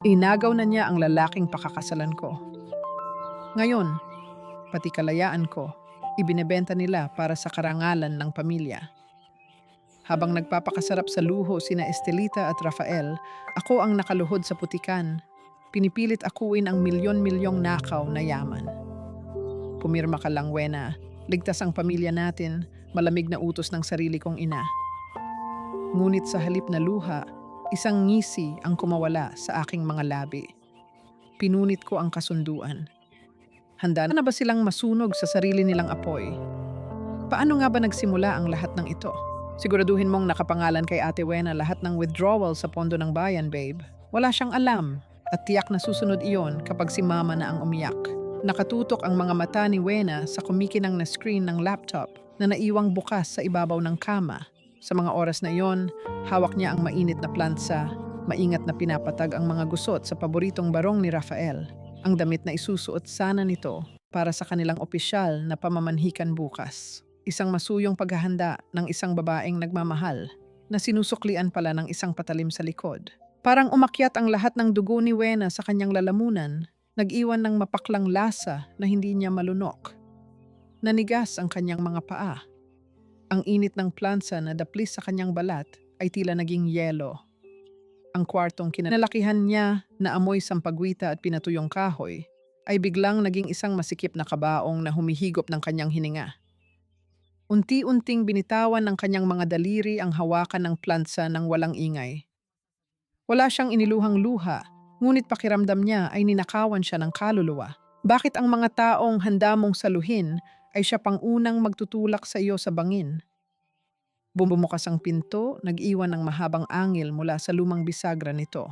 Inagaw na niya ang lalaking pakakasalan ko. Ngayon, pati kalayaan ko, ibinebenta nila para sa karangalan ng pamilya. Habang nagpapakasarap sa luho sina Estelita at Rafael, ako ang nakaluhod sa putikan. Pinipilit akuin ang milyon-milyong nakaw na yaman. Pumirma ka lang, Wena. Ligtas ang pamilya natin, malamig na utos ng sarili kong ina. Ngunit sa halip na luha, isang ngisi ang kumawala sa aking mga labi. Pinunit ko ang kasunduan. Handa na ba silang masunog sa sarili nilang apoy? Paano nga ba nagsimula ang lahat ng ito? Siguraduhin mong nakapangalan kay Ate Wena lahat ng withdrawal sa pondo ng bayan, babe. Wala siyang alam at tiyak na susunod iyon kapag si Mama na ang umiyak. Nakatutok ang mga mata ni Wena sa kumikinang na screen ng laptop na naiwang bukas sa ibabaw ng kama. Sa mga oras na iyon, hawak niya ang mainit na plansa, maingat na pinapatag ang mga gusot sa paboritong barong ni Rafael. Ang damit na isusuot sana nito para sa kanilang opisyal na pamamanhikan bukas. Isang masuyong paghahanda ng isang babaeng nagmamahal na sinusuklian pala ng isang patalim sa likod. Parang umakyat ang lahat ng dugo ni Wena sa kanyang lalamunan, nag-iwan ng mapaklang lasa na hindi niya malunok. Nanigas ang kanyang mga paa. Ang init ng plansa na daplis sa kanyang balat ay tila naging yelo. Ang kwartong kinalakihan niya na amoy sampagwita at pinatuyong kahoy ay biglang naging isang masikip na kabaong na humihigop ng kanyang hininga. Unti-unting binitawan ng kanyang mga daliri ang hawakan ng plansa ng walang ingay. Wala siyang iniluhang luha, ngunit pakiramdam niya ay ninakawan siya ng kaluluwa. Bakit ang mga taong handa mong saluhin ay siya pang unang magtutulak sa iyo sa bangin? Bumubukas ang pinto, nag-iwan ng mahabang angil mula sa lumang bisagra nito.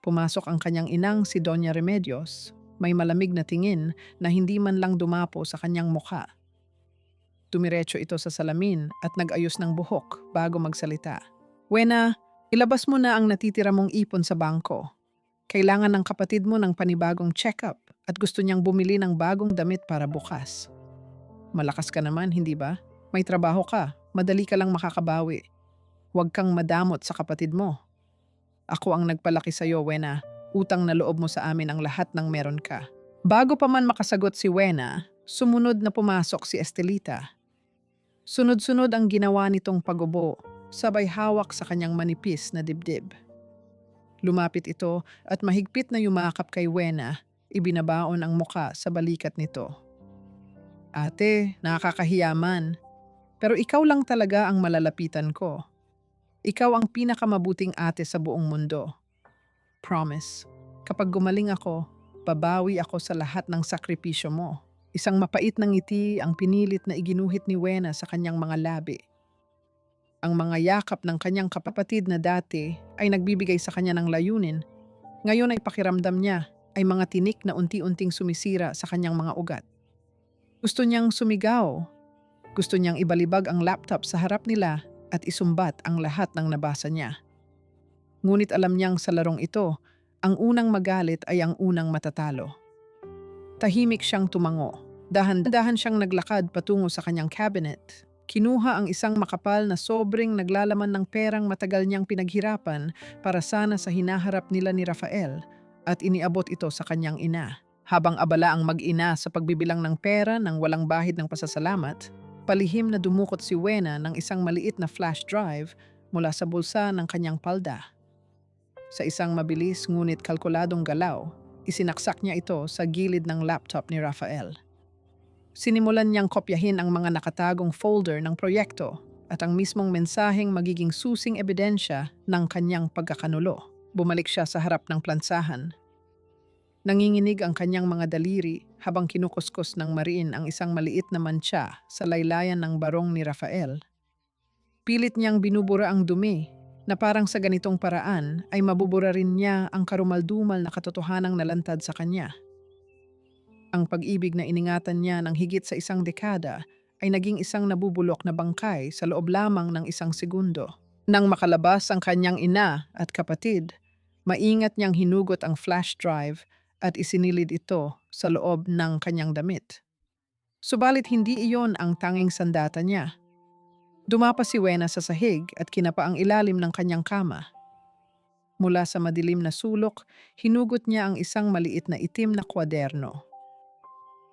Pumasok ang kanyang inang si Doña Remedios, may malamig na tingin na hindi man lang dumapo sa kanyang mukha. Tumiretso ito sa salamin at nag-ayos ng buhok bago magsalita. Wena, ilabas mo na ang natitira mong ipon sa bangko. Kailangan ng kapatid mo ng panibagong check-up at gusto niyang bumili ng bagong damit para bukas. Malakas ka naman, hindi ba? May trabaho ka, madali ka lang makakabawi. Huwag kang madamot sa kapatid mo. Ako ang nagpalaki sa iyo, Wena. Utang na loob mo sa amin ang lahat ng meron ka. Bago pa man makasagot si Wena, sumunod na pumasok si Estelita. Sunod-sunod ang ginawa nitong pagubo, sabay hawak sa kanyang manipis na dibdib. Lumapit ito at mahigpit na yumakap kay Wena, ibinabaon ang muka sa balikat nito. Ate, nakakahiyaman. Pero ikaw lang talaga ang malalapitan ko. Ikaw ang pinakamabuting ate sa buong mundo. Promise, kapag gumaling ako, babawi ako sa lahat ng sakripisyo mo. Isang mapait na ngiti ang pinilit na iginuhit ni Wena sa kanyang mga labi. Ang mga yakap ng kanyang kapatid na dati ay nagbibigay sa kanya ng layunin. Ngayon ay pakiramdam niya ay mga tinik na unti-unting sumisira sa kanyang mga ugat. Gusto niyang sumigaw. Gusto niyang ibalibag ang laptop sa harap nila at isumbat ang lahat ng nabasa niya. Ngunit alam niyang sa larong ito, ang unang magalit ay ang unang matatalo. Tahimik siyang tumango. Dahan-dahan siyang naglakad patungo sa kanyang cabinet. Kinuha ang isang makapal na sobrang naglalaman ng perang matagal niyang pinaghirapan para sana sa hinaharap nila ni Rafael at iniabot ito sa kanyang ina. Habang abala ang mag-ina sa pagbibilang ng pera ng walang bahid ng pasasalamat, palihim na dumukot si Wena ng isang maliit na flash drive mula sa bulsa ng kanyang palda. Sa isang mabilis ngunit kalkuladong galaw, isinaksak niya ito sa gilid ng laptop ni Rafael. Sinimulan niyang kopyahin ang mga nakatagong folder ng proyekto at ang mismong mensaheng magiging susing ebidensya ng kanyang pagkakanulo. Bumalik siya sa harap ng plansahan. Nanginginig ang kanyang mga daliri habang kinukuskus ng mariin ang isang maliit na mantsa sa laylayan ng barong ni Rafael. Pilit niyang binubura ang dumi na parang sa ganitong paraan ay mabubura rin niya ang karumaldumal na katotohanang nalantad sa kanya. Ang pag-ibig na iningatan niya ng higit sa isang dekada ay naging isang nabubulok na bangkay sa loob lamang ng isang segundo. Nang makalabas ang kanyang ina at kapatid, maingat niyang hinugot ang flash drive at isinilid ito sa loob ng kanyang damit. Subalit hindi iyon ang tanging sandata niya. Dumapa si Wena sa sahig at kinapa ang ilalim ng kanyang kama. Mula sa madilim na sulok, hinugot niya ang isang maliit na itim na kwaderno.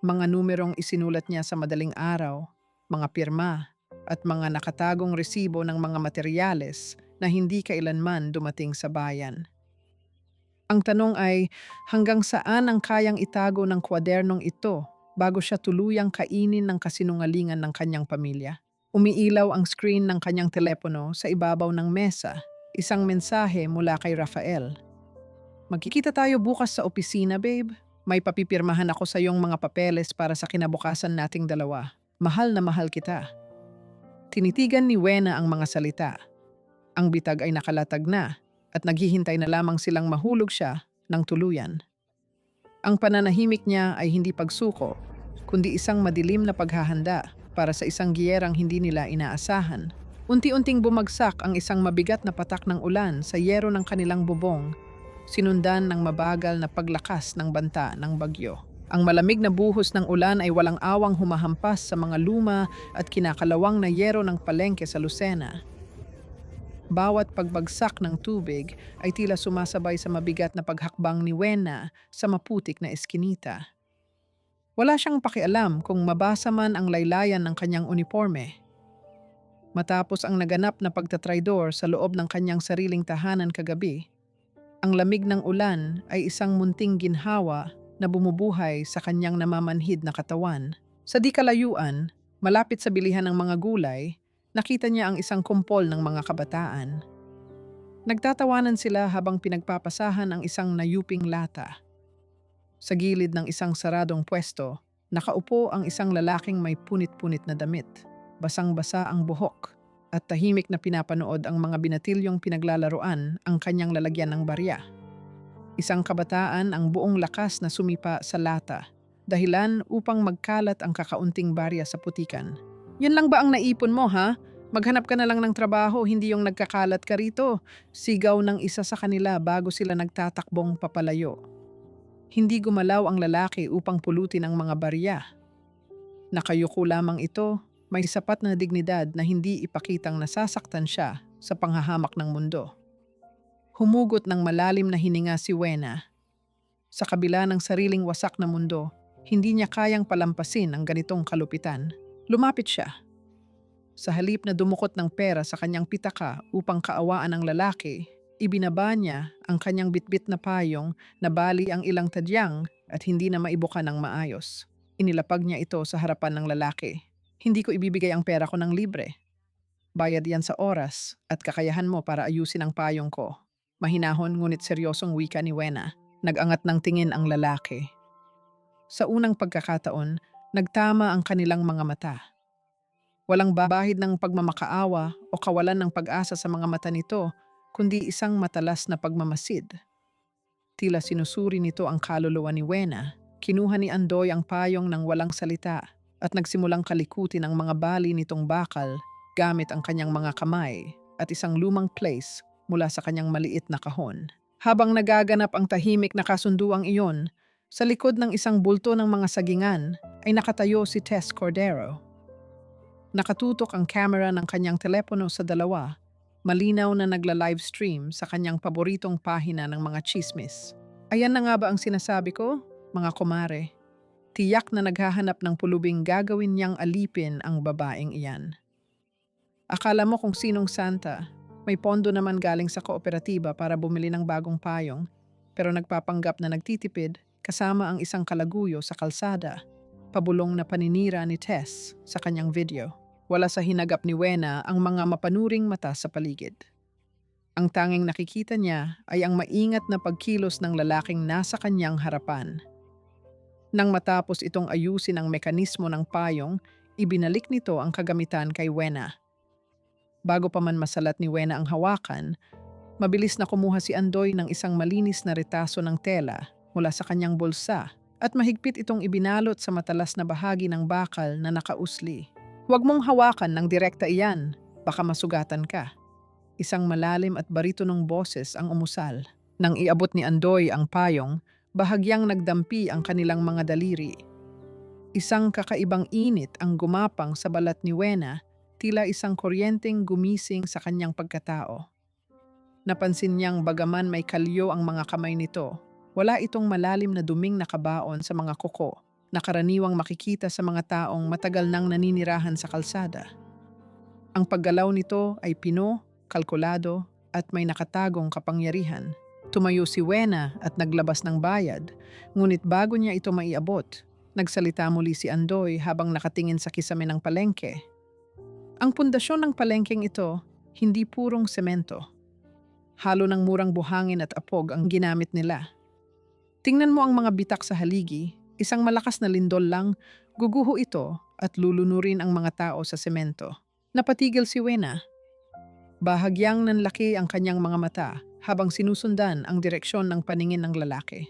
Mga numerong isinulat niya sa madaling araw, mga pirma, at mga nakatagong resibo ng mga materyales na hindi kailanman dumating sa bayan. Ang tanong ay, hanggang saan ang kayang itago ng kwadernong ito bago siya tuluyang kainin ng kasinungalingan ng kanyang pamilya? Umiilaw ang screen ng kanyang telepono sa ibabaw ng mesa. Isang mensahe mula kay Rafael. Magkikita tayo bukas sa opisina, babe. May papipirmahan ako sa iyong mga papeles para sa kinabukasan nating dalawa. Mahal na mahal kita. Tinitigan ni Wena ang mga salita. Ang bitag ay nakalatag na at naghihintay na lamang silang mahulog siya ng tuluyan. Ang pananahimik niya ay hindi pagsuko, kundi isang madilim na paghahanda para sa isang giyerang hindi nila inaasahan. Unti-unting bumagsak ang isang mabigat na patak ng ulan sa yero ng kanilang bubong, sinundan ng mabagal na paglakas ng banta ng bagyo. Ang malamig na buhos ng ulan ay walang awang humahampas sa mga luma at kinakalawang na yero ng palengke sa Lucena. Bawat pagbagsak ng tubig ay tila sumasabay sa mabigat na paghakbang ni Wena sa maputik na eskinita. Wala siyang pakialam kung mabasa man ang laylayan ng kanyang uniforme. Matapos ang naganap na pagtatraidor sa loob ng kanyang sariling tahanan kagabi, ang lamig ng ulan ay isang munting ginhawa na bumubuhay sa kanyang namamanhid na katawan. Sa di kalayuan, malapit sa bilihan ng mga gulay, nakita niya ang isang kumpol ng mga kabataan. Nagtatawanan sila habang pinagpapasahan ang isang nayuping lata. Sa gilid ng isang saradong pwesto, nakaupo ang isang lalaking may punit-punit na damit. Basang-basa ang buhok at tahimik na pinapanood ang mga binatilyong pinaglalaroan ang kanyang lalagyan ng barya. Isang kabataan ang buong lakas na sumipa sa lata, dahilan upang magkalat ang kakaunting barya sa putikan. Yun lang ba ang naipon mo, ha? Maghanap ka na lang ng trabaho, hindi yung nagkakalat ka rito. Sigaw ng isa sa kanila bago sila nagtatakbong papalayo. Hindi gumalaw ang lalaki upang pulutin ang mga barya. Nakayuko lamang ito, may sapat na dignidad na hindi ipakitang nasasaktan siya sa panghahamak ng mundo. Humugot ng malalim na hininga si Wena. Sa kabila ng sariling wasak na mundo, hindi niya kayang palampasin ang ganitong kalupitan. Lumapit siya. Sa halip na dumukot ng pera sa kanyang pitaka upang kaawaan ang lalaki, ibinaba niya ang kanyang bitbit na payong na bali ang ilang tadyang at hindi na maibuka ng maayos. Inilapag niya ito sa harapan ng lalaki. Hindi ko ibibigay ang pera ko ng libre. Bayad yan sa oras at kakayahan mo para ayusin ang payong ko. Mahinahon ngunit seryosong wika ni Wena. Nag-angat ng tingin ang lalaki. Sa unang pagkakataon, nagtama ang kanilang mga mata. Walang bahid ng pagmamakaawa o kawalan ng pag-asa sa mga mata nito, kundi isang matalas na pagmamasid. Tila sinusuri nito ang kaluluwa ni Wena. Kinuha ni Andoy ang payong ng walang salita at nagsimulang kalikutin ang mga bali nitong bakal gamit ang kanyang mga kamay at isang lumang place mula sa kanyang maliit na kahon. Habang nagaganap ang tahimik na kasunduang iyon, sa likod ng isang bulto ng mga sagingan ay nakatayo si Tess Cordero. Nakatutok ang camera ng kanyang telepono sa dalawa, malinaw na nagla-livestream sa kanyang paboritong pahina ng mga chismis. Ayan na nga ba ang sinasabi ko, mga kumare? Tiyak na naghahanap ng pulubing gagawin niyang alipin ang babaeng iyan. Akala mo kung sinong santa, may pondo naman galing sa kooperatiba para bumili ng bagong payong, pero nagpapanggap na nagtitipid kasama ang isang kalaguyo sa kalsada, pabulong na paninira ni Tess sa kanyang video. Wala sa hinagap ni Wena ang mga mapanuring mata sa paligid. Ang tanging nakikita niya ay ang maingat na pagkilos ng lalaking nasa kanyang harapan. Nang matapos itong ayusin ang mekanismo ng payong, ibinalik nito ang kagamitan kay Wena. Bago pa man masalat ni Wena ang hawakan, mabilis na kumuha si Andoy ng isang malinis na retaso ng tela mula sa kanyang bulsa at mahigpit itong ibinalot sa matalas na bahagi ng bakal na nakausli. Huwag mong hawakan ng direkta iyan, baka masugatan ka. Isang malalim at baritonong boses ang umusal. Nang iabot ni Andoy ang payong, bahagyang nagdampi ang kanilang mga daliri. Isang kakaibang init ang gumapang sa balat ni Wena, tila isang kuryenteng gumising sa kanyang pagkatao. Napansin niyang bagaman may kalyo ang mga kamay nito, wala itong malalim na duming nakabaon sa mga kuko na karaniwang makikita sa mga taong matagal nang naninirahan sa kalsada. Ang paggalaw nito ay pino, kalkulado, at may nakatagong kapangyarihan. Tumayo si Wena at naglabas ng bayad, ngunit bago niya ito maiabot, nagsalita muli si Andoy habang nakatingin sa kisame ng palengke. Ang pundasyon ng palengkeng ito, hindi purong semento. Halo ng murang buhangin at apog ang ginamit nila. Tingnan mo ang mga bitak sa haligi, isang malakas na lindol lang, guguho ito at lulunurin ang mga tao sa semento. Napatigil si Wena. Bahagyang nanlaki ang kanyang mga mata habang sinusundan ang direksyon ng paningin ng lalaki.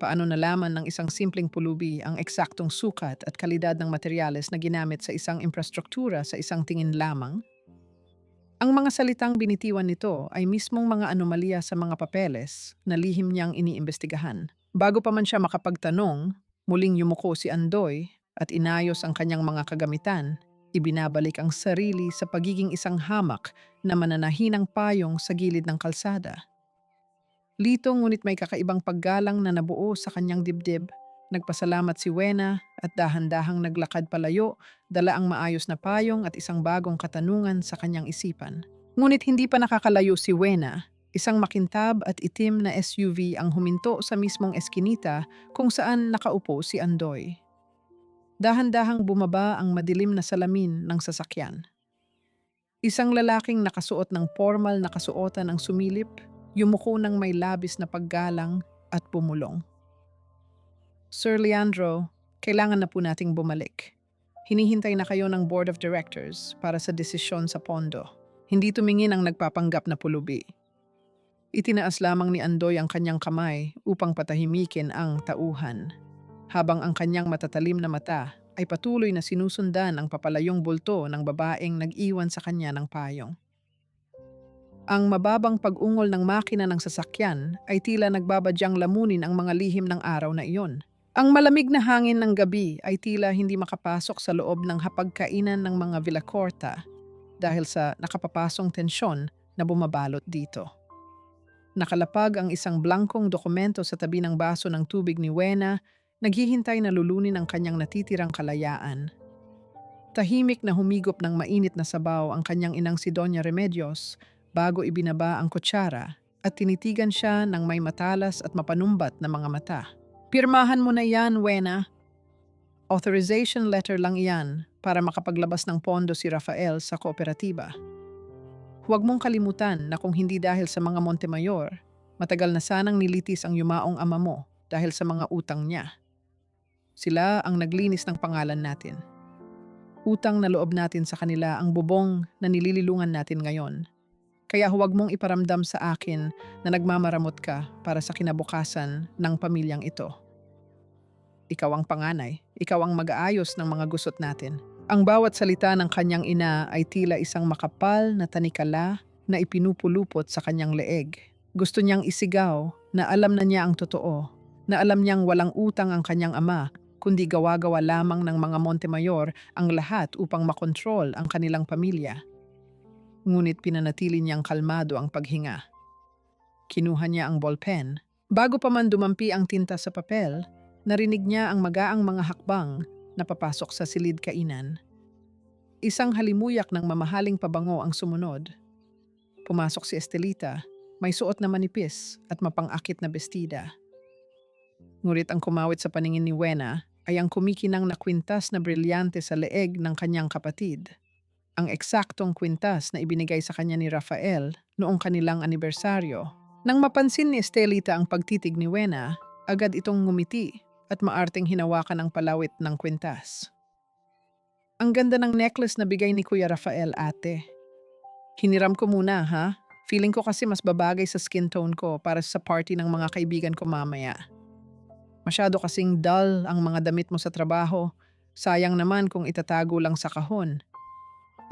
Paano nalaman ng isang simpleng pulubi ang eksaktong sukat at kalidad ng materyales na ginamit sa isang infrastruktura sa isang tingin lamang? Ang mga salitang binitiwan nito ay mismong mga anomalya sa mga papeles na lihim niyang iniimbestigahan. Bago pa man siya makapagtanong, muling yumuko si Andoy at inayos ang kanyang mga kagamitan. Ibinabalik ang sarili sa pagiging isang hamak na mananahinang payong sa gilid ng kalsada. Lito ngunit may kakaibang paggalang na nabuo sa kanyang dibdib. Nagpasalamat si Wena at dahan-dahang naglakad palayo, dala ang maayos na payong at isang bagong katanungan sa kanyang isipan. Ngunit hindi pa nakakalayo si Wena. Isang makintab at itim na SUV ang huminto sa mismong eskinita kung saan nakaupo si Andoy. Dahan-dahang bumaba ang madilim na salamin ng sasakyan. Isang lalaking nakasuot ng formal na kasuotan ang sumilip, yumuko ng may labis na paggalang at bumulong. Sir Leandro, kailangan na po nating bumalik. Hinihintay na kayo ng Board of Directors para sa desisyon sa pondo. Hindi tumingin ang nagpapanggap na pulubi. Itinaas lamang ni Andoy ang kanyang kamay upang patahimikin ang tauhan, habang ang kanyang matatalim na mata ay patuloy na sinusundan ang papalayong bulto ng babaeng nag-iwan sa kanya ng payong. Ang mababang pag-ungol ng makina ng sasakyan ay tila nagbabadyang lamunin ang mga lihim ng araw na iyon. Ang malamig na hangin ng gabi ay tila hindi makapasok sa loob ng hapagkainan ng mga Villacorta dahil sa nakapapasong tensyon na bumabalot dito. Nakalapag ang isang blankong dokumento sa tabi ng baso ng tubig ni Wena, naghihintay na lulunin ang kanyang natitirang kalayaan. Tahimik na humigop ng mainit na sabaw ang kanyang inang si Doña Remedios bago ibinaba ang kutsara at tinitigan siya ng may matalas at mapanumbat na mga mata. Pirmahan mo na yan, Wena. Authorization letter lang iyan para makapaglabas ng pondo si Rafael sa kooperatiba. Huwag mong kalimutan na kung hindi dahil sa mga Montemayor, matagal na sanang nilitis ang yumaong ama mo dahil sa mga utang niya. Sila ang naglinis ng pangalan natin. Utang na loob natin sa kanila ang bubong na nilililungan natin ngayon. Kaya huwag mong iparamdam sa akin na nagmamaramot ka para sa kinabukasan ng pamilyang ito. Ikaw ang panganay, ikaw ang mag-aayos ng mga gusot natin. Ang bawat salita ng kanyang ina ay tila isang makapal na tanikala na ipinupulupot sa kanyang leeg. Gusto niyang isigaw na alam na niya ang totoo, na alam niyang walang utang ang kanyang ama, kundi gawa-gawa lamang ng mga Montemayor ang lahat upang makontrol ang kanilang pamilya. Ngunit pinanatili niyang kalmado ang paghinga. Kinuha niya ang ballpen. Bago pa man dumampi ang tinta sa papel, narinig niya ang magaang mga hakbang na papasok sa silid kainan. Isang halimuyak ng mamahaling pabango ang sumunod. Pumasok si Estelita, may suot na manipis at mapang-akit na bestida. Ngunit ang kumawit sa paningin ni Wena ay ang kumikinang na kwintas na brilyante sa leeg ng kanyang kapatid. Ang eksaktong kwintas na ibinigay sa kanya ni Rafael noong kanilang anibersaryo. Nang mapansin ni Estelita ang pagtitig ni Wena, agad itong ngumiti at maarteng hinawakan ang palawit ng kwintas. Ang ganda ng necklace na bigay ni Kuya Rafael, ate. Hiniram ko muna, ha? Feeling ko kasi mas babagay sa skin tone ko para sa party ng mga kaibigan ko mamaya. Masyado kasing dull ang mga damit mo sa trabaho. Sayang naman kung itatago lang sa kahon.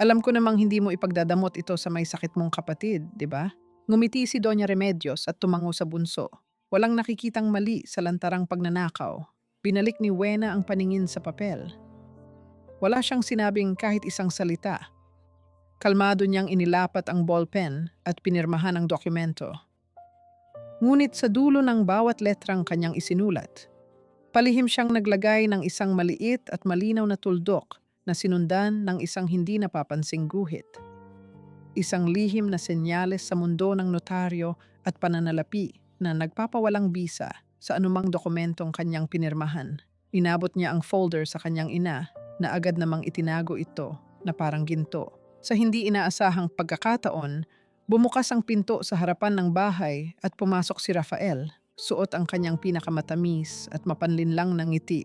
Alam ko namang hindi mo ipagdadamot ito sa may sakit mong kapatid, di ba? Ngumiti si Doña Remedios at tumango sa bunso. Walang nakikitang mali sa lantarang pagnanakaw. Binalik ni Wena ang paningin sa papel. Wala siyang sinabing kahit isang salita. Kalmado niyang inilapat ang ballpen at pinirmahan ang dokumento. Ngunit sa dulo ng bawat letrang kanyang isinulat, palihim siyang naglagay ng isang maliit at malinaw na tuldok na sinundan ng isang hindi napapansing guhit. Isang lihim na senyales sa mundo ng notaryo at pananalapi na nagpapawalang bisa sa anumang dokumentong kanyang pinirmahan. Inabot niya ang folder sa kanyang ina na agad namang itinago ito na parang ginto. Sa hindi inaasahang pagkakataon, bumukas ang pinto sa harapan ng bahay at pumasok si Rafael. Suot ang kanyang pinakamatamis at mapanlinlang na ngiti.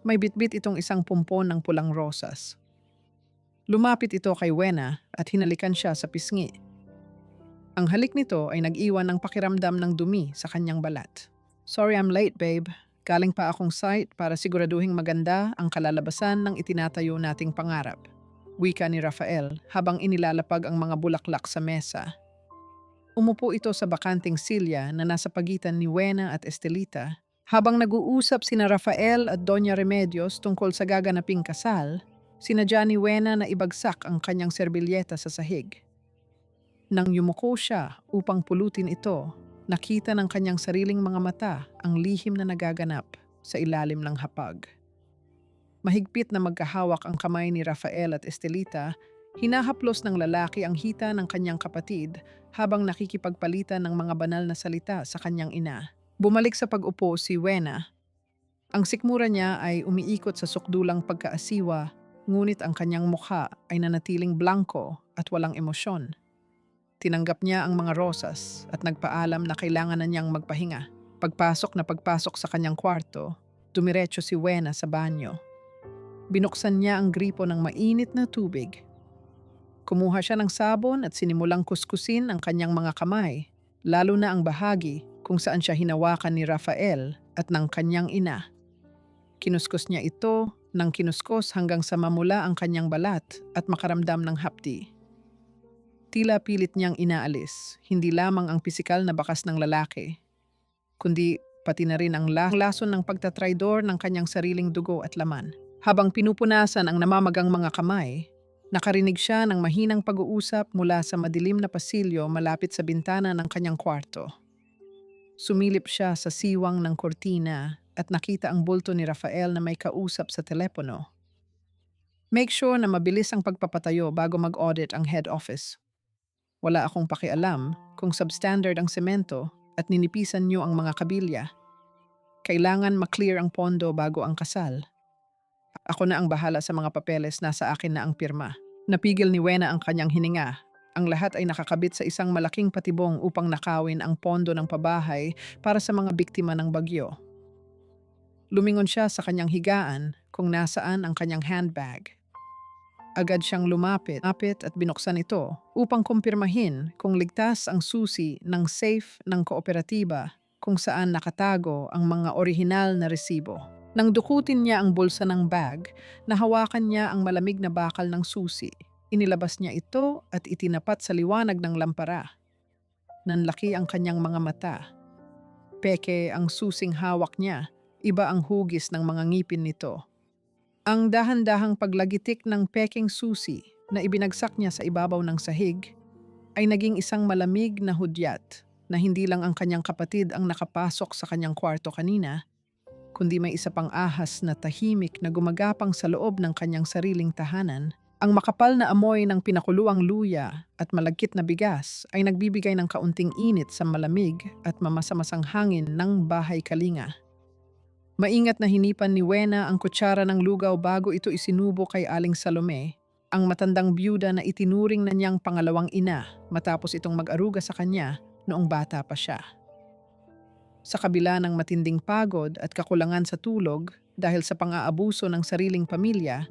May bitbit itong isang pumpon ng pulang rosas. Lumapit ito kay Wena at hinalikan siya sa pisngi. Ang halik nito ay nag-iwan ng pakiramdam ng dumi sa kanyang balat. "Sorry I'm late, babe. Galing pa akong site para siguraduhing maganda ang kalalabasan ng itinatayo nating pangarap," wika ni Rafael habang inilalapag ang mga bulaklak sa mesa. Umupo ito sa bakanting silya na nasa pagitan ni Wena at Estelita. Habang nag-uusap sina Rafael at Doña Remedios tungkol sa gaganaping kasal, sinadya ni Wena na ibagsak ang kanyang serbilyeta sa sahig. Nang yumuko siya upang pulutin ito, nakita ng kanyang sariling mga mata ang lihim na nagaganap sa ilalim ng hapag. Mahigpit na magkahawak ang kamay ni Rafael at Estelita, hinahaplos ng lalaki ang hita ng kanyang kapatid habang nakikipagpalitan ng mga banal na salita sa kanyang ina. Bumalik sa pag-upo si Wena. Ang sikmura niya ay umiikot sa sukdulang pagkaasiwa, ngunit ang kanyang mukha ay nanatiling blanko at walang emosyon. Tinanggap niya ang mga rosas at nagpaalam na kailangan na niyang magpahinga. Pagpasok sa kanyang kwarto, dumiretso si Wena sa banyo. Binuksan niya ang gripo ng mainit na tubig. Kumuha siya ng sabon at sinimulang kuskusin ang kanyang mga kamay, lalo na ang bahagi kung saan siya hinawakan ni Rafael at ng kanyang ina. Kinuskus niya ito ng kinuskus hanggang sa mamula ang kanyang balat at makaramdam ng hapdi. Tila pilit niyang inaalis, hindi lamang ang pisikal na bakas ng lalaki, kundi pati na rin ang lason ng pagtatraidor ng kanyang sariling dugo at laman. Habang pinupunasan ang namamagang mga kamay, nakarinig siya ng mahinang pag-uusap mula sa madilim na pasilyo malapit sa bintana ng kanyang kwarto. Sumilip siya sa siwang ng kortina at nakita ang bulto ni Rafael na may kausap sa telepono. "Make sure na mabilis ang pagpapatayo bago mag-audit ang head office. Wala akong pakialam kung substandard ang semento at ninipisan niyo ang mga kabilya. Kailangan ma-clear ang pondo bago ang kasal. Ako na ang bahala sa mga papeles, nasa akin na ang pirma." Napigil ni Wena ang kanyang hininga. Ang lahat ay nakakabit sa isang malaking patibong upang nakawin ang pondo ng pabahay para sa mga biktima ng bagyo. Lumingon siya sa kanyang higaan kung nasaan ang kanyang handbag. Agad siyang lumapit at binuksan ito upang kumpirmahin kung ligtas ang susi ng safe ng kooperatiba kung saan nakatago ang mga orihinal na resibo. Nang dukutin niya ang bulsa ng bag, nahawakan niya ang malamig na bakal ng susi. Inilabas niya ito at itinapat sa liwanag ng lampara. Nanlaki ang kanyang mga mata. Peke ang susing hawak niya, iba ang hugis ng mga ngipin nito. Ang dahan-dahang paglagitik ng peking susi na ibinagsak niya sa ibabaw ng sahig ay naging isang malamig na hudyat na hindi lang ang kanyang kapatid ang nakapasok sa kanyang kwarto kanina, kundi may isa pang ahas na tahimik na gumagapang sa loob ng kanyang sariling tahanan. Ang makapal na amoy ng pinakuluang luya at malagkit na bigas ay nagbibigay ng kaunting init sa malamig at mamasamasang hangin ng bahay kalinga. Maingat na hinipan ni Wena ang kutsara ng lugaw bago ito isinubo kay Aling Salome, ang matandang byuda na itinuring na niyang pangalawang ina matapos itong mag-aruga sa kanya noong bata pa siya. Sa kabila ng matinding pagod at kakulangan sa tulog dahil sa pang-aabuso ng sariling pamilya,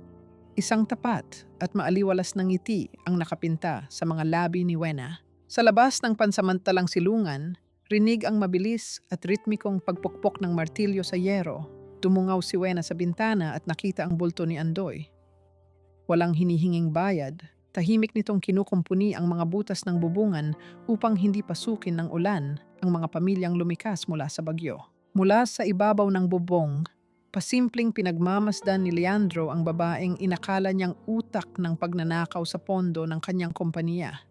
isang tapat at maaliwalas na ngiti ang nakapinta sa mga labi ni Wena. Sa labas ng pansamantalang silungan, rinig ang mabilis at ritmikong pagpukpok ng martilyo sa yero. Dumungaw si Wena sa bintana at nakita ang bulto ni Andoy. Walang hinihinging bayad, tahimik nitong kinukumpuni ang mga butas ng bubungan upang hindi pasukin ng ulan ang mga pamilyang lumikas mula sa bagyo. Mula sa ibabaw ng bubong, Pasimpleng pinagmamasdan ni Leandro ang babaeng inakala niyang utak ng pagnanakaw sa pondo ng kanyang kompanya.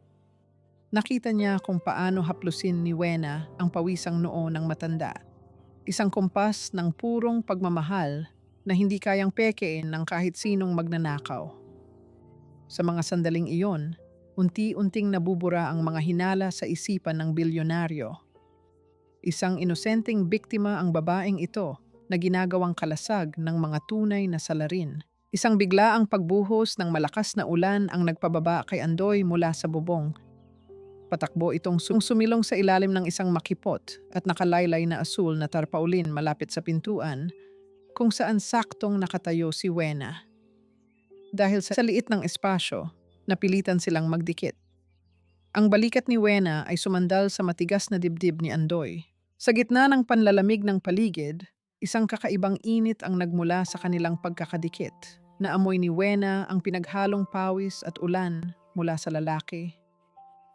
Nakita niya kung paano haplusin ni Wena ang pawisang noo ng matanda. Isang kumpas ng purong pagmamahal na hindi kayang pekein ng kahit sinong magnanakaw. Sa mga sandaling iyon, unti-unting nabubura ang mga hinala sa isipan ng bilyonaryo. Isang inosenteng biktima ang babaeng ito na ginagawang kalasag ng mga tunay na salarin. Isang biglaang pagbuhos ng malakas na ulan ang nagpababa kay Andoy mula sa bubong. Patakbo itong sumilong sa ilalim ng isang makipot at nakalaylay na asul na tarpaulin malapit sa pintuan kung saan saktong nakatayo si Wena. Dahil sa liit ng espasyo, napilitan silang magdikit. Ang balikat ni Wena ay sumandal sa matigas na dibdib ni Andoy. Sa gitna ng panlalamig ng paligid, isang kakaibang init ang nagmula sa kanilang pagkakadikit. Naamoy ni Wena ang pinaghalong pawis at ulan mula sa lalaki.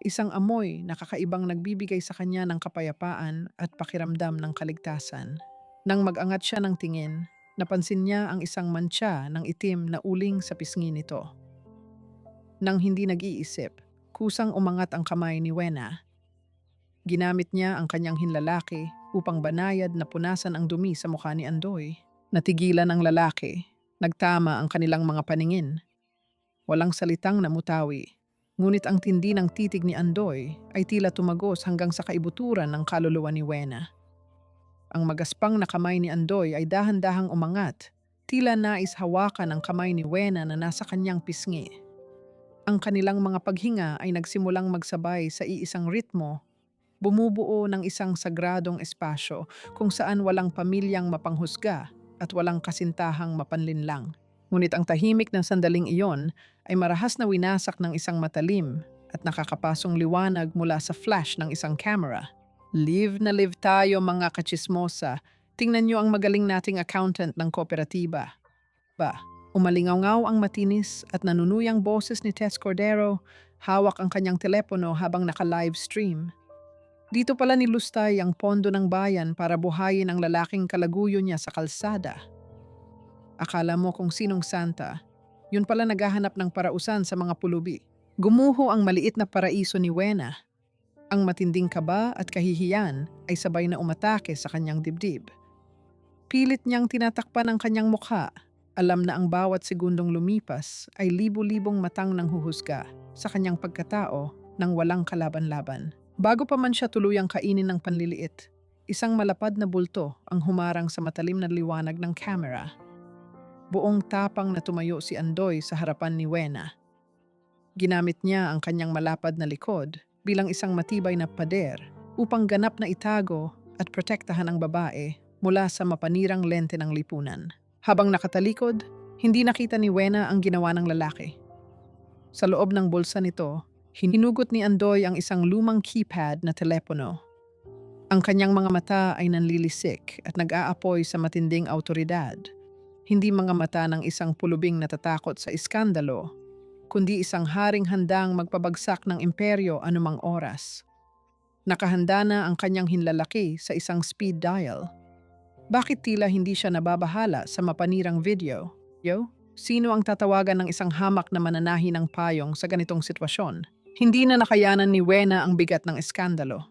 Isang amoy na kakaibang nagbibigay sa kanya ng kapayapaan at pakiramdam ng kaligtasan. Nang mag-angat siya ng tingin, napansin niya ang isang mantsa ng itim na uling sa pisngi nito. Nang hindi nag-iisip, kusang umangat ang kamay ni Wena. Ginamit niya ang kanyang hinlalaki upang banayad na punasan ang dumi sa mukha ni Andoy. Natigilan ang lalaki. Nagtama ang kanilang mga paningin. Walang salitang namutawi. Ngunit ang tindi ng titig ni Andoy ay tila tumagos hanggang sa kaibuturan ng kaluluwa ni Wena. Ang magaspang na kamay ni Andoy ay dahan-dahang umangat, tila nais hawakan ang kamay ni Wena na nasa kanyang pisngi. Ang kanilang mga paghinga ay nagsimulang magsabay sa iisang ritmo, bumubuo ng isang sagradong espasyo kung saan walang pamilyang mapanghusga at walang kasintahang mapanlinlang. Ngunit ang tahimik ng sandaling iyon ay marahas na winasak ng isang matalim at nakakapasong liwanag mula sa flash ng isang camera. Live na live tayo mga kachismosa. Tingnan niyo ang magaling nating accountant ng kooperatiba. Umalingaw-ngaw ang matinis at nanunuyang boses ni Tess Cordero, hawak ang kanyang telepono habang naka-live stream. Dito pala nilustay ang pondo ng bayan para buhayin ang lalaking kalaguyo niya sa kalsada. Akala mo kung sinong santa, yun pala naghahanap ng parausan sa mga pulubi. Gumuho ang maliit na paraiso ni Wena. Ang matinding kaba at kahihiyan ay sabay na umatake sa kanyang dibdib. Pilit niyang tinatakpan ang kanyang mukha. Alam na ang bawat segundong lumipas ay libu-libong matang nang huhusga sa kanyang pagkatao nang walang kalaban-laban. Bago pa man siya tuluyang kainin ng panliliit, isang malapad na bulto ang humarang sa matalim na liwanag ng camera. Buong tapang na tumayo si Andoy sa harapan ni Wena. Ginamit niya ang kanyang malapad na likod bilang isang matibay na pader upang ganap na itago at protektahan ang babae mula sa mapanirang lente ng lipunan. Habang nakatalikod, hindi nakita ni Wena ang ginawa ng lalaki. Sa loob ng bulsa nito, hinugot ni Andoy ang isang lumang keypad na telepono. Ang kanyang mga mata ay nanlilisik at nag-aapoy sa matinding autoridad. Hindi mga mata ng isang pulubing natatakot sa iskandalo, kundi isang haring handang magpabagsak ng imperyo anumang oras. Nakahanda na ang kanyang hinlalaki sa isang speed dial. Bakit tila hindi siya nababahala sa mapanirang video? Sino ang tatawagan ng isang hamak na mananahi ng payong sa ganitong sitwasyon? Hindi na nakayanan ni Wena ang bigat ng eskandalo.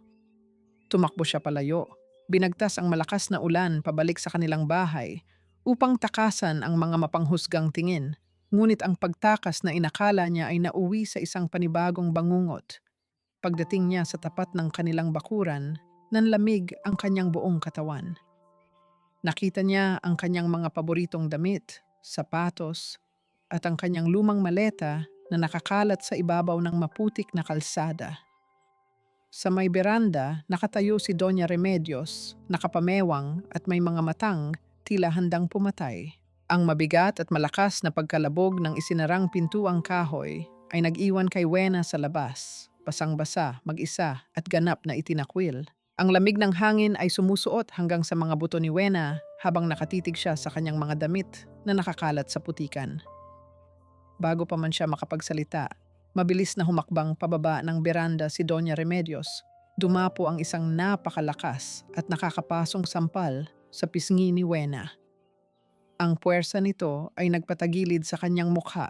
Tumakbo siya palayo. Binagtas ang malakas na ulan pabalik sa kanilang bahay upang takasan ang mga mapanghusgang tingin. Ngunit ang pagtakas na inakala niya ay nauwi sa isang panibagong bangungot. Pagdating niya sa tapat ng kanilang bakuran, nanlamig ang kanyang buong katawan. Nakita niya ang kanyang mga paboritong damit, sapatos, at ang kanyang lumang maleta na nakakalat sa ibabaw ng maputik na kalsada. Sa may beranda, nakatayo si Doña Remedios, nakapamewang at may mga matang tila handang pumatay. Ang mabigat at malakas na pagkalabog ng isinarang pintuang kahoy ay nag-iwan kay Wena sa labas, basang-basa, mag-isa at ganap na itinakwil. Ang lamig ng hangin ay sumusuot hanggang sa mga buto ni Wena habang nakatitig siya sa kanyang mga damit na nakakalat sa putikan. Bago pa man siya makapagsalita, mabilis na humakbang pababa ng beranda si Doña Remedios. Dumapo ang isang napakalakas at nakakapasong sampal sa pisngi ni Wena. Ang puwersa nito ay nagpatagilid sa kanyang mukha,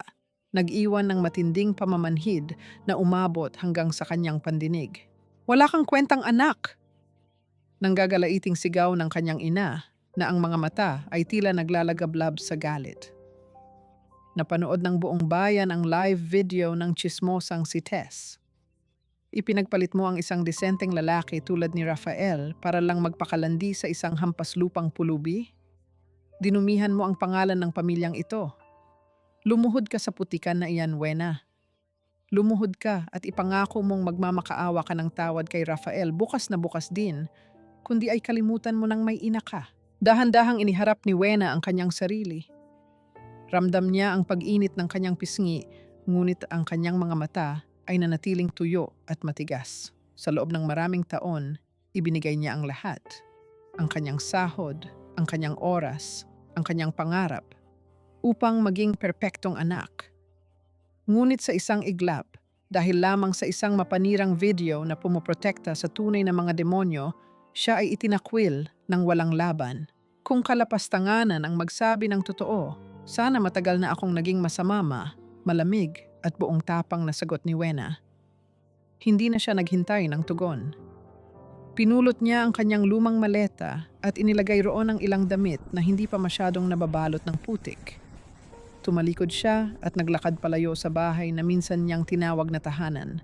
nag-iwan ng matinding pamamanhid na umabot hanggang sa kanyang pandinig. "Wala kang kwentang anak!" Nanggagalaiting sigaw ng kanyang ina na ang mga mata ay tila naglalagablab sa galit. Napanood ng buong bayan ang live video ng tsismosang si Tess. Ipinagpalit mo ang isang disenteng lalaki tulad ni Rafael para lang magpakalandi sa isang hampaslupang pulubi? Dinumihan mo ang pangalan ng pamilyang ito. Lumuhod ka sa putikan na iyan, Wena. Lumuhod ka at ipangako mong magmamakaawa ka ng tawad kay Rafael bukas na bukas din, kundi ay kalimutan mo nang may ina ka. Dahan-dahang iniharap ni Wena ang kanyang sarili. Ramdam niya ang pag-init ng kanyang pisngi, ngunit ang kanyang mga mata ay nanatiling tuyo at matigas. Sa loob ng maraming taon, ibinigay niya ang lahat. Ang kanyang sahod, ang kanyang oras, ang kanyang pangarap, upang maging perpektong anak. Ngunit sa isang iglap, dahil lamang sa isang mapanirang video na pumoprotekta sa tunay na mga demonyo, siya ay itinakwil ng walang laban. Kung kalapastanganan ang magsabi ng totoo, sana matagal na akong naging masamama, malamig at buong tapang na sagot ni Wena. Hindi na siya naghintay ng tugon. Pinulot niya ang kanyang lumang maleta at inilagay roon ang ilang damit na hindi pa masyadong nababalot ng putik. Tumalikod siya at naglakad palayo sa bahay na minsan niyang tinawag na tahanan.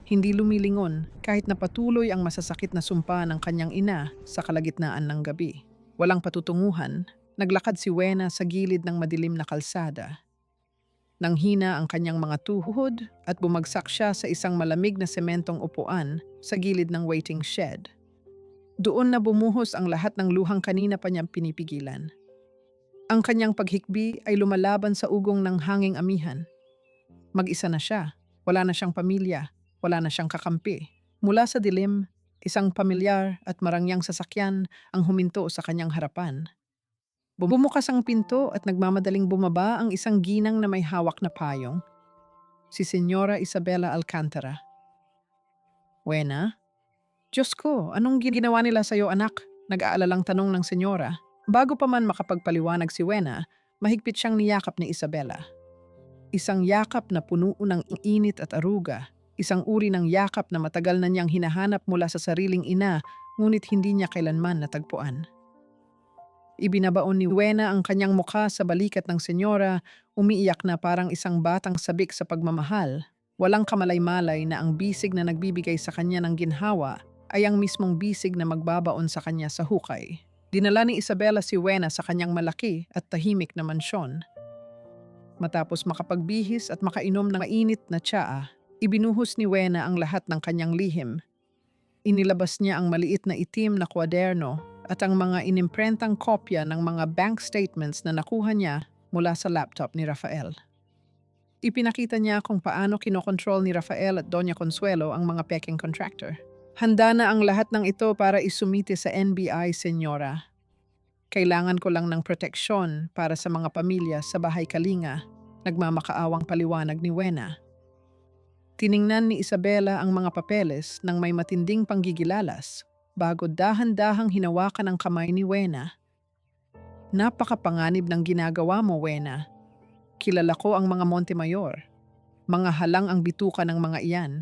Hindi lumilingon kahit na patuloy ang masasakit na sumpa ng kanyang ina sa kalagitnaan ng gabi. Walang patutunguhan, naglakad si Wena sa gilid ng madilim na kalsada. Nanghina ang kanyang mga tuhod at bumagsak siya sa isang malamig na sementong upuan sa gilid ng waiting shed. Doon na bumuhos ang lahat ng luhang kanina pa niyang pinipigilan. Ang kanyang paghikbi ay lumalaban sa ugong ng hanging amihan. Mag-isa na siya, wala na siyang pamilya, wala na siyang kakampi. Mula sa dilim, isang pamilyar at marangyang sasakyan ang huminto sa kanyang harapan. Bumukas ang pinto at nagmamadaling bumaba ang isang ginang na may hawak na payong. Si Senyora Isabela Alcantara. "Wena? Diyos ko, anong ginawa nila sa'yo, anak?" Nag-aalalang tanong ng senyora. Bago pa man makapagpaliwanag si Wena, mahigpit siyang niyakap ni Isabela. Isang yakap na puno ng init at aruga. Isang uri ng yakap na matagal na niyang hinahanap mula sa sariling ina, ngunit hindi niya kailanman natagpuan. Ibinabaon ni Wena ang kanyang mukha sa balikat ng senyora, umiiyak na parang isang batang sabik sa pagmamahal. Walang kamalay-malay na ang bisig na nagbibigay sa kanya ng ginhawa ay ang mismong bisig na magbabaon sa kanya sa hukay. Dinala ni Isabela si Wena sa kanyang malaki at tahimik na mansyon. Matapos makapagbihis at makainom ng mainit na tsaa, ibinuhos ni Wena ang lahat ng kanyang lihim. Inilabas niya ang maliit na itim na kwaderno at ang mga inimprentang kopya ng mga bank statements na nakuha niya mula sa laptop ni Rafael. Ipinakita niya kung paano kinokontrol ni Rafael at Doña Consuelo ang mga peking contractor. "Handa na ang lahat ng ito para isumite sa NBI, senyora. Kailangan ko lang ng proteksyon para sa mga pamilya sa Bahay Kalinga," nagmamakaawang paliwanag ni Wena. Tiningnan ni Isabela ang mga papeles ng may matinding panggigilalas bago dahan-dahang hinawakan ang kamay ni Wena. "Napakapanganib ng ginagawa mo, Wena. Kilala ko ang mga Montemayor. Mga halang ang bituka ng mga iyan.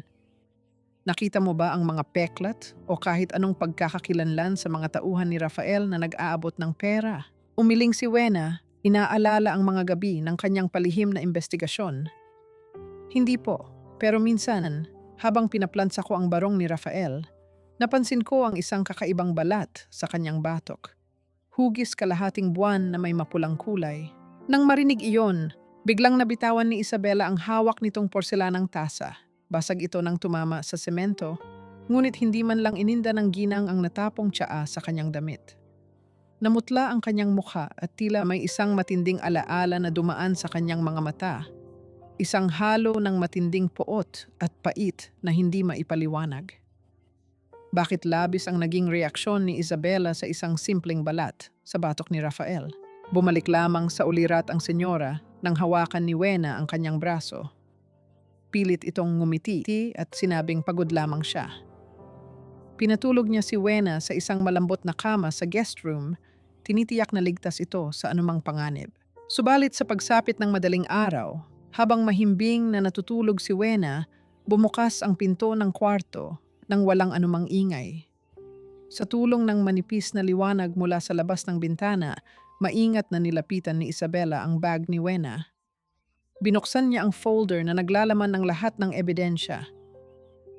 Nakita mo ba ang mga peklat o kahit anong pagkakakilanlan sa mga tauhan ni Rafael na nag-aabot ng pera?" Umiling si Wena, inaalala ang mga gabi ng kanyang palihim na investigasyon. "Hindi po. Pero minsan, habang pinaplansa ko ang barong ni Rafael, napansin ko ang isang kakaibang balat sa kanyang batok. Hugis kalahating buwan na may mapulang kulay." Nang marinig iyon, biglang nabitawan ni Isabela ang hawak nitong porselanang tasa. Basag ito nang tumama sa semento, ngunit hindi man lang ininda ng ginang ang natapong tsaa sa kanyang damit. Namutla ang kanyang mukha at tila may isang matinding alaala na dumaan sa kanyang mga mata. Isang halo ng matinding poot at pait na hindi maipaliwanag. Bakit labis ang naging reaksyon ni Isabela sa isang simpleng balat sa batok ni Rafael? Bumalik lamang sa ulirat ang senyora nang hawakan ni Wena ang kanyang braso. Pilit itong ngumiti at sinabing pagod lamang siya. Pinatulog niya si Wena sa isang malambot na kama sa guest room, Tinitiyak na ligtas ito sa anumang panganib. Subalit sa pagsapit ng madaling araw, habang mahimbing na natutulog si Wena, bumukas ang pinto ng kwarto nang walang anumang ingay. Sa tulong ng manipis na liwanag mula sa labas ng bintana, maingat na nilapitan ni Isabela ang bag ni Wena. Binuksan niya ang folder na naglalaman ng lahat ng ebidensya.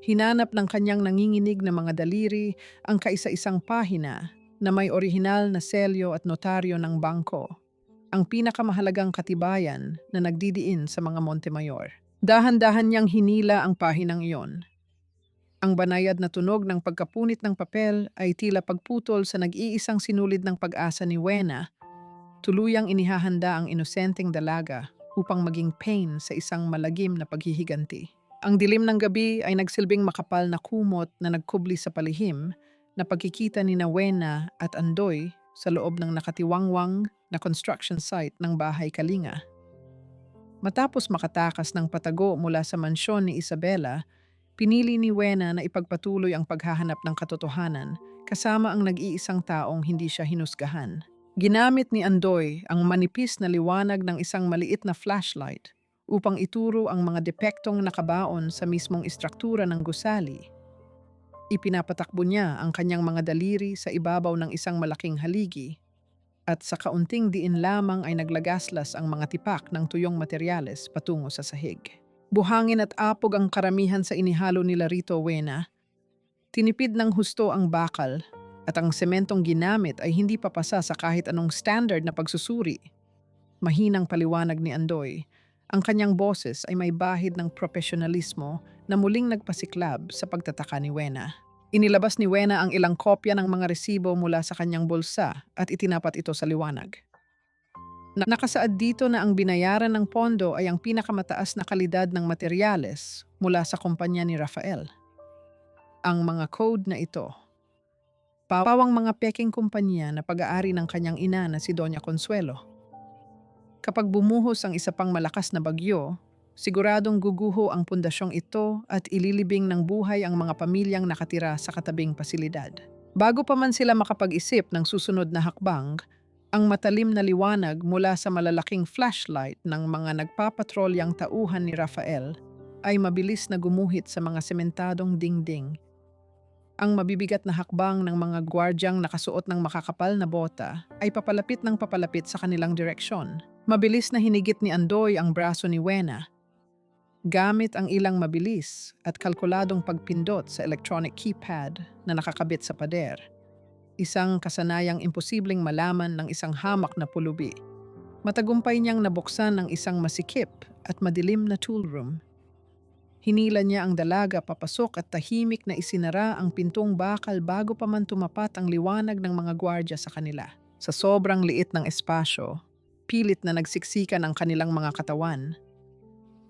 Hinanap ng kanyang nanginginig na mga daliri ang kaisa-isang pahina na may orihinal na selyo at notaryo ng bangko, ang pinakamahalagang katibayan na nagdidiin sa mga Montemayor. Dahan-dahan niyang hinila ang pahinang iyon. Ang banayad na tunog ng pagkapunit ng papel ay tila pagputol sa nag-iisang sinulid ng pag-asa ni Wena. Tuluyang inihahanda ang inosenteng dalaga upang maging pain sa isang malagim na paghihiganti. Ang dilim ng gabi ay nagsilbing makapal na kumot na nagkubli sa palihim na pagkikita ni Wena at Andoy sa loob ng nakatiwangwang na construction site ng bahay Kalinga. Matapos makatakas ng patago mula sa mansyon ni Isabela, pinili ni Wena na ipagpatuloy ang paghahanap ng katotohanan kasama ang nag-iisang taong hindi siya hinusgahan. Ginamit ni Andoy ang manipis na liwanag ng isang maliit na flashlight upang ituro ang mga depektong nakabaon sa mismong istruktura ng gusali. Ipinapatakbo niya ang kanyang mga daliri sa ibabaw ng isang malaking haligi at sa kaunting diin lamang ay naglagaslas ang mga tipak ng tuyong materyales patungo sa sahig. Buhangin at apog ang karamihan sa inihalo nila rito, Wena. Tinipid ng husto ang bakal at ang sementong ginamit ay hindi papasa sa kahit anong standard na pagsusuri. Mahinang paliwanag ni Andoy, ang kanyang boses ay may bahid ng profesionalismo na muling nagpasiklab sa pagtataka ni Wena. Inilabas ni Wena ang ilang kopya ng mga resibo mula sa kanyang bulsa at itinapat ito sa liwanag. Nakasaad dito na ang binayaran ng pondo ay ang pinakamataas na kalidad ng materyales mula sa kumpanya ni Rafael. Ang mga code na ito, pawang mga peking kumpanya na pag-aari ng kanyang ina na si Doña Consuelo. Kapag bumuhos ang isa pang malakas na bagyo, siguradong guguho ang pundasyong ito at ililibing ng buhay ang mga pamilyang nakatira sa katabing pasilidad. Bago pa man sila makapag-isip ng susunod na hakbang, ang matalim na liwanag mula sa malalaking flashlight ng mga nagpapatrolyang tauhan ni Rafael ay mabilis na gumuhit sa mga sementadong dingding. Ang mabibigat na hakbang ng mga gwardyang nakasuot ng makakapal na bota ay papalapit ng papalapit sa kanilang direksyon. Mabilis na hinigit ni Andoy ang braso ni Wena. Gamit ang ilang mabilis at kalkuladong pagpindot sa electronic keypad na nakakabit sa pader, isang kasanayang imposibleng malaman ng isang hamak na pulubi. Matagumpay niyang nabuksan ang isang masikip at madilim na toolroom. Hinila niya ang dalaga papasok at tahimik na isinara ang pintong bakal bago pa man tumapat ang liwanag ng mga gwardya sa kanila. Sa sobrang liit ng espasyo, pilit na nagsiksikan ang kanilang mga katawan.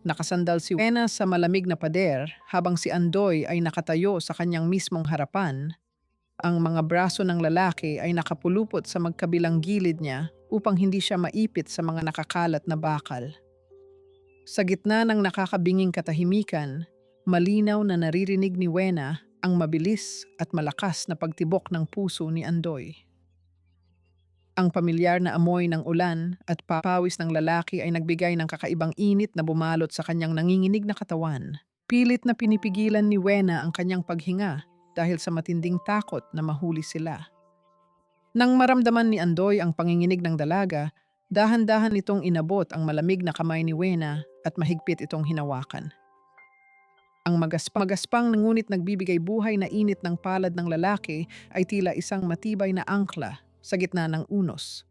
Nakasandal si Wena sa malamig na pader habang si Andoy ay nakatayo sa kanyang mismong harapan. Ang mga braso ng lalaki ay nakapulupot sa magkabilang gilid niya upang hindi siya maipit sa mga nakakalat na bakal. Sa gitna ng nakakabinging katahimikan, malinaw na naririnig ni Wena ang mabilis at malakas na pagtibok ng puso ni Andoy. Ang pamilyar na amoy ng ulan at papawis ng lalaki ay nagbigay ng kakaibang init na bumalot sa kanyang nanginginig na katawan. Pilit na pinipigilan ni Wena ang kanyang paghinga dahil sa matinding takot na mahuli sila. Nang maramdaman ni Andoy ang panginginig ng dalaga, dahan-dahan itong inabot ang malamig na kamay ni Wena at mahigpit itong hinawakan. Ang magaspang ngunit nagbibigay buhay na init ng palad ng lalaki ay tila isang matibay na angkla sa gitna ng unos.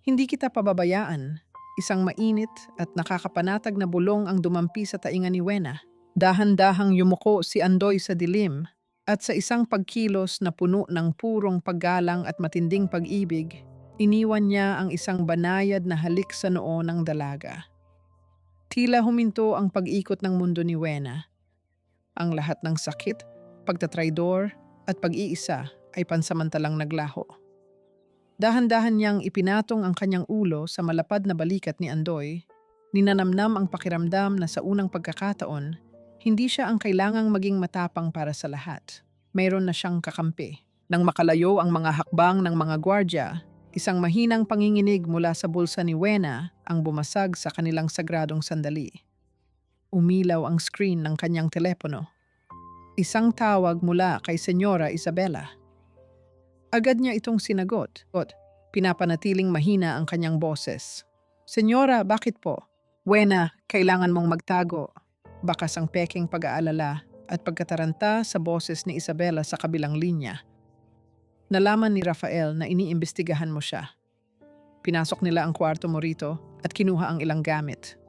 Hindi kita pababayaan, isang mainit at nakakapanatag na bulong ang dumampi sa tainga ni Wena. Dahan-dahang yumuko si Andoy sa dilim at sa isang pagkilos na puno ng purong paggalang at matinding pag-ibig, iniwan niya ang isang banayad na halik sa noo ng dalaga. Tila huminto ang pag-ikot ng mundo ni Wena. Ang lahat ng sakit, pagtatraidor at pag-iisa ay pansamantalang naglaho. Dahan-dahan niyang ipinatong ang kanyang ulo sa malapad na balikat ni Andoy. Ninanamnam ang pakiramdam na sa unang pagkakataon, hindi siya ang kailangang maging matapang para sa lahat. Mayroon na siyang kakampi. Nang makalayo ang mga hakbang ng mga gwardya, Isang mahinang panginginig mula sa bulsa ni Wena ang bumasag sa kanilang sagradong sandali. Umilaw ang screen ng kanyang telepono. Isang tawag mula kay Senyora Isabela. Agad niya itong sinagot. Pinapanatiling mahina ang kanyang boses. Senyora, bakit po? Wena, kailangan mong magtago. Bakas ang peking pag-aalala at pagkataranta sa boses ni Isabela sa kabilang linya. Nalaman ni Rafael na iniimbestigahan mo siya. Pinasok nila ang kwarto mo rito at kinuha ang ilang gamit.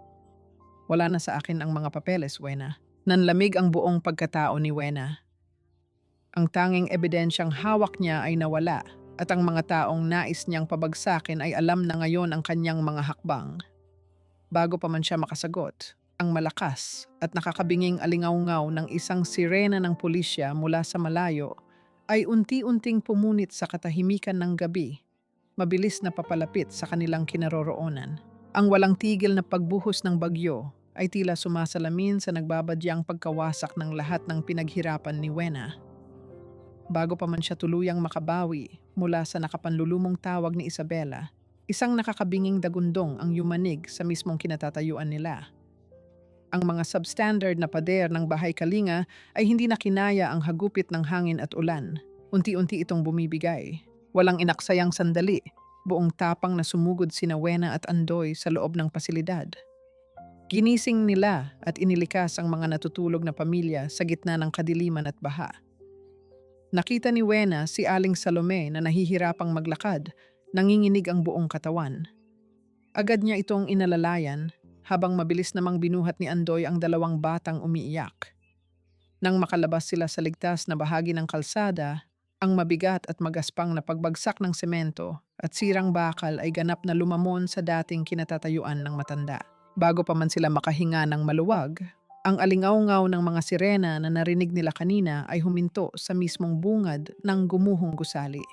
Wala na sa akin ang mga papeles, Wena. Nanlamig ang buong pagkatao ni Wena. Ang tanging ebidensyang hawak niya ay nawala at ang mga taong nais niyang pabagsakin ay alam na ngayon ang kanyang mga hakbang. Bago pa man siya makasagot, ang malakas at nakakabinging alingaw-ngaw ng isang sirena ng pulisya mula sa malayo ay unti-unting pumunit sa katahimikan ng gabi, mabilis na papalapit sa kanilang kinaroroonan. Ang walang tigil na pagbuhos ng bagyo ay tila sumasalamin sa nagbabadyang pagkawasak ng lahat ng pinaghirapan ni Wena. Bago pa man siya tuluyang makabawi mula sa nakapanlulumong tawag ni Isabela, isang nakakabinging dagundong ang yumanig sa mismong kinatatayuan nila. Ang mga substandard na pader ng bahay kalinga ay hindi na kinaya ang hagupit ng hangin at ulan. Unti-unti itong bumibigay. Walang inaksayang sandali, buong tapang na sumugod sina Wena at Andoy sa loob ng pasilidad. Ginising nila at inilikas ang mga natutulog na pamilya sa gitna ng kadiliman at baha. Nakita ni Wena si Aling Salome na nahihirapang maglakad, nanginginig ang buong katawan. Agad niya itong inalalayan habang mabilis namang binuhat ni Andoy ang dalawang batang umiiyak. Nang makalabas sila sa ligtas na bahagi ng kalsada, ang mabigat at magaspang na pagbagsak ng semento at sirang bakal ay ganap na lumamon sa dating kinatatayuan ng matanda. Bago pa man sila makahinga ng maluwag, ang alingaw-ngaw ng mga sirena na narinig nila kanina ay huminto sa mismong bungad ng gumuhong gusali.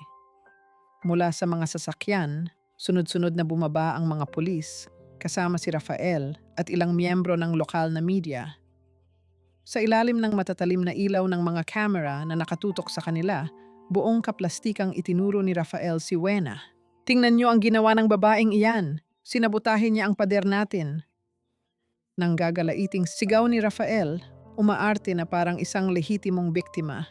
Mula sa mga sasakyan, sunod-sunod na bumaba ang mga pulis, kasama si Rafael at ilang miyembro ng lokal na media. Sa ilalim ng matatalim na ilaw ng mga kamera na nakatutok sa kanila, buong kaplastikang itinuro ni Rafael si Wena. Tingnan niyo ang ginawa ng babaeng iyan. Sinabutahin niya ang pader natin. Nang gagalaiting sigaw ni Rafael, umaarte na parang isang lehitimong biktima.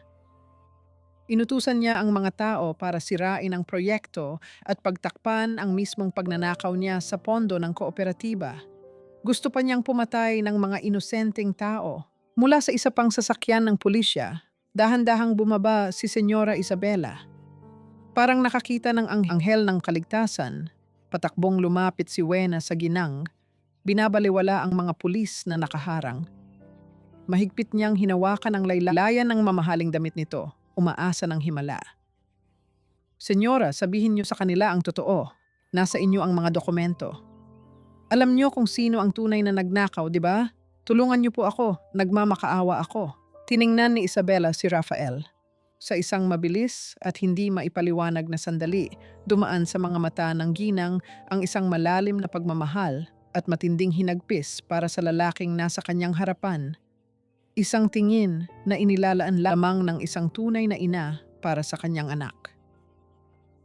Inutusan niya ang mga tao para sirain ang proyekto at pagtakpan ang mismong pagnanakaw niya sa pondo ng kooperatiba. Gusto pa niyang pumatay ng mga inosenteng tao. Mula sa isa pang sasakyan ng pulisya, dahan-dahang bumaba si Senyora Isabela. Parang nakakita ng anghel ng kaligtasan, patakbong lumapit si Wena sa ginang, binabaliwala ang mga pulis na nakaharang. Mahigpit niyang hinawakan ang laylayan ng mamahaling damit nito. Umaasa ng himala. Senyora, sabihin niyo sa kanila ang totoo. Nasa inyo ang mga dokumento. Alam niyo kung sino ang tunay na nagnakaw, di ba? Tulungan niyo po ako, nagmamakaawa ako. Tiningnan ni Isabela si Rafael. Sa isang mabilis at hindi maipaliwanag na sandali, dumaan sa mga mata ng ginang ang isang malalim na pagmamahal at matinding hinagpis para sa lalaking nasa kanyang harapan. Isang tingin na inilalaan lamang ng isang tunay na ina para sa kanyang anak.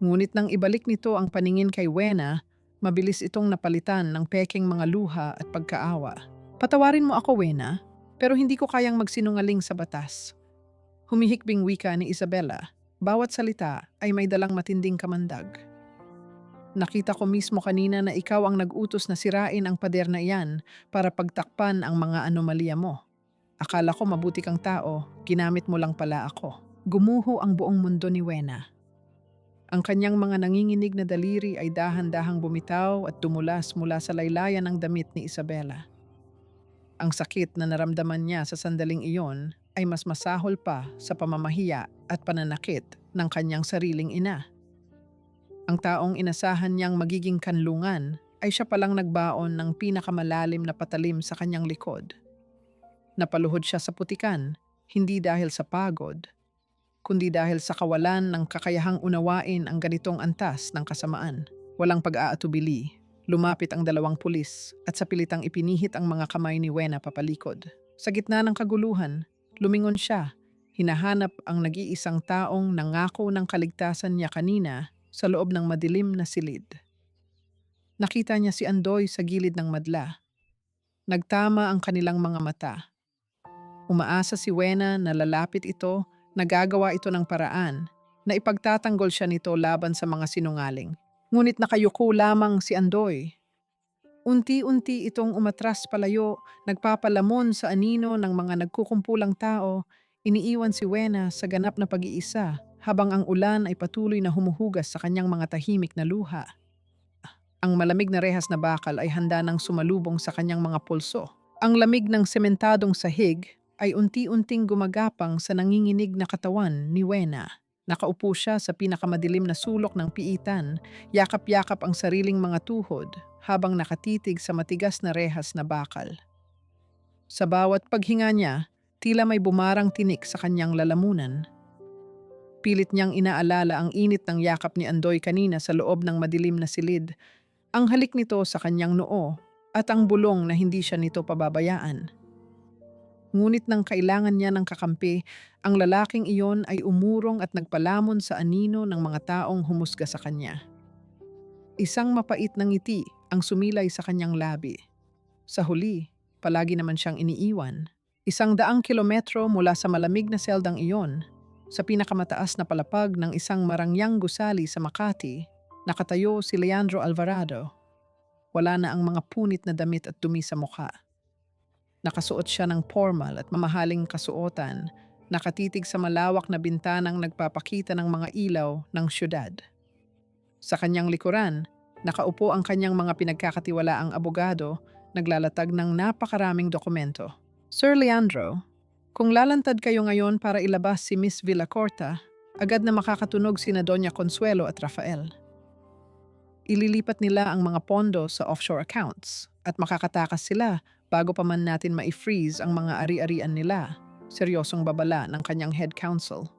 Ngunit nang ibalik nito ang paningin kay Wena, mabilis itong napalitan ng peking mga luha at pagkaawa. Patawarin mo ako, Wena, pero hindi ko kayang magsinungaling sa batas. Humihikbing wika ni Isabela, bawat salita ay may dalang matinding kamandag. Nakita ko mismo kanina na ikaw ang nag-utos na sirain ang pader na iyan para pagtakpan ang mga anomalya mo. Akala ko mabuti kang tao, ginamit mo lang pala ako. Gumuho ang buong mundo ni Wena. Ang kanyang mga nanginginig na daliri ay dahan-dahang bumitaw at dumulas mula sa laylayan ng damit ni Isabela. Ang sakit na naramdaman niya sa sandaling iyon ay mas masahol pa sa pamamahiya at pananakit ng kanyang sariling ina. Ang taong inasahan niyang magiging kanlungan ay siya palang nagbaon ng pinakamalalim na patalim sa kanyang likod. Napaluhod siya sa putikan, hindi dahil sa pagod, kundi dahil sa kawalan ng kakayahang unawain ang ganitong antas ng kasamaan. Walang pag-aatubili, lumapit ang dalawang pulis at sa pilitang ipinihit ang mga kamay ni Wena papalikod. Sa gitna ng kaguluhan, lumingon siya, hinahanap ang nag-iisang taong nangako ng kaligtasan niya kanina, sa loob ng madilim na silid. Nakita niya si Andoy sa gilid ng madla. Nagtama ang kanilang mga mata. Umaasa si Wena na lalapit ito, nagagawa ito ng paraan, na ipagtatanggol siya nito laban sa mga sinungaling. Ngunit nakayuko lamang si Andoy. Unti-unti itong umatras palayo, nagpapalamon sa anino ng mga nagkukumpulang tao, iniiwan si Wena sa ganap na pag-iisa habang ang ulan ay patuloy na humuhugas sa kanyang mga tahimik na luha. Ang malamig na rehas na bakal ay handa nang sumalubong sa kanyang mga pulso. Ang lamig ng sementadong sahig ay unti-unting gumagapang sa nanginginig na katawan ni Wena. Nakaupo siya sa pinakamadilim na sulok ng piitan, yakap-yakap ang sariling mga tuhod habang nakatitig sa matigas na rehas na bakal. Sa bawat paghinga niya, tila may bumarang tinik sa kanyang lalamunan. Pilit niyang inaalala ang init ng yakap ni Andoy kanina sa loob ng madilim na silid, ang halik nito sa kanyang noo at ang bulong na hindi siya nito pababayaan. Ngunit nang kailangan niya ng kakampi, ang lalaking iyon ay umurong at nagpalamon sa anino ng mga taong humusga sa kanya. Isang mapait na ngiti ang sumilay sa kanyang labi. Sa huli, palagi naman siyang iniiwan. 100 kilometro mula sa malamig na seldang iyon, sa pinakamataas na palapag ng isang marangyang gusali sa Makati, nakatayo si Leandro Alvarado. Wala na ang mga punit na damit at dumi sa mukha. Nakasuot siya ng formal at mamahaling kasuotan, nakatitig sa malawak na bintanang nagpapakita ng mga ilaw ng syudad. Sa kanyang likuran, nakaupo ang kanyang mga pinagkakatiwalaang abogado, naglalatag ng napakaraming dokumento. Sir Leandro, kung lalantad kayo ngayon para ilabas si Miss Villacorta, agad na makakatunog sina Doña Consuelo at Rafael. Ililipat nila ang mga pondo sa offshore accounts at makakatakas sila bago pa man natin ma-freeze ang mga ari-arian nila. Seryosong babala ng kanyang head counsel.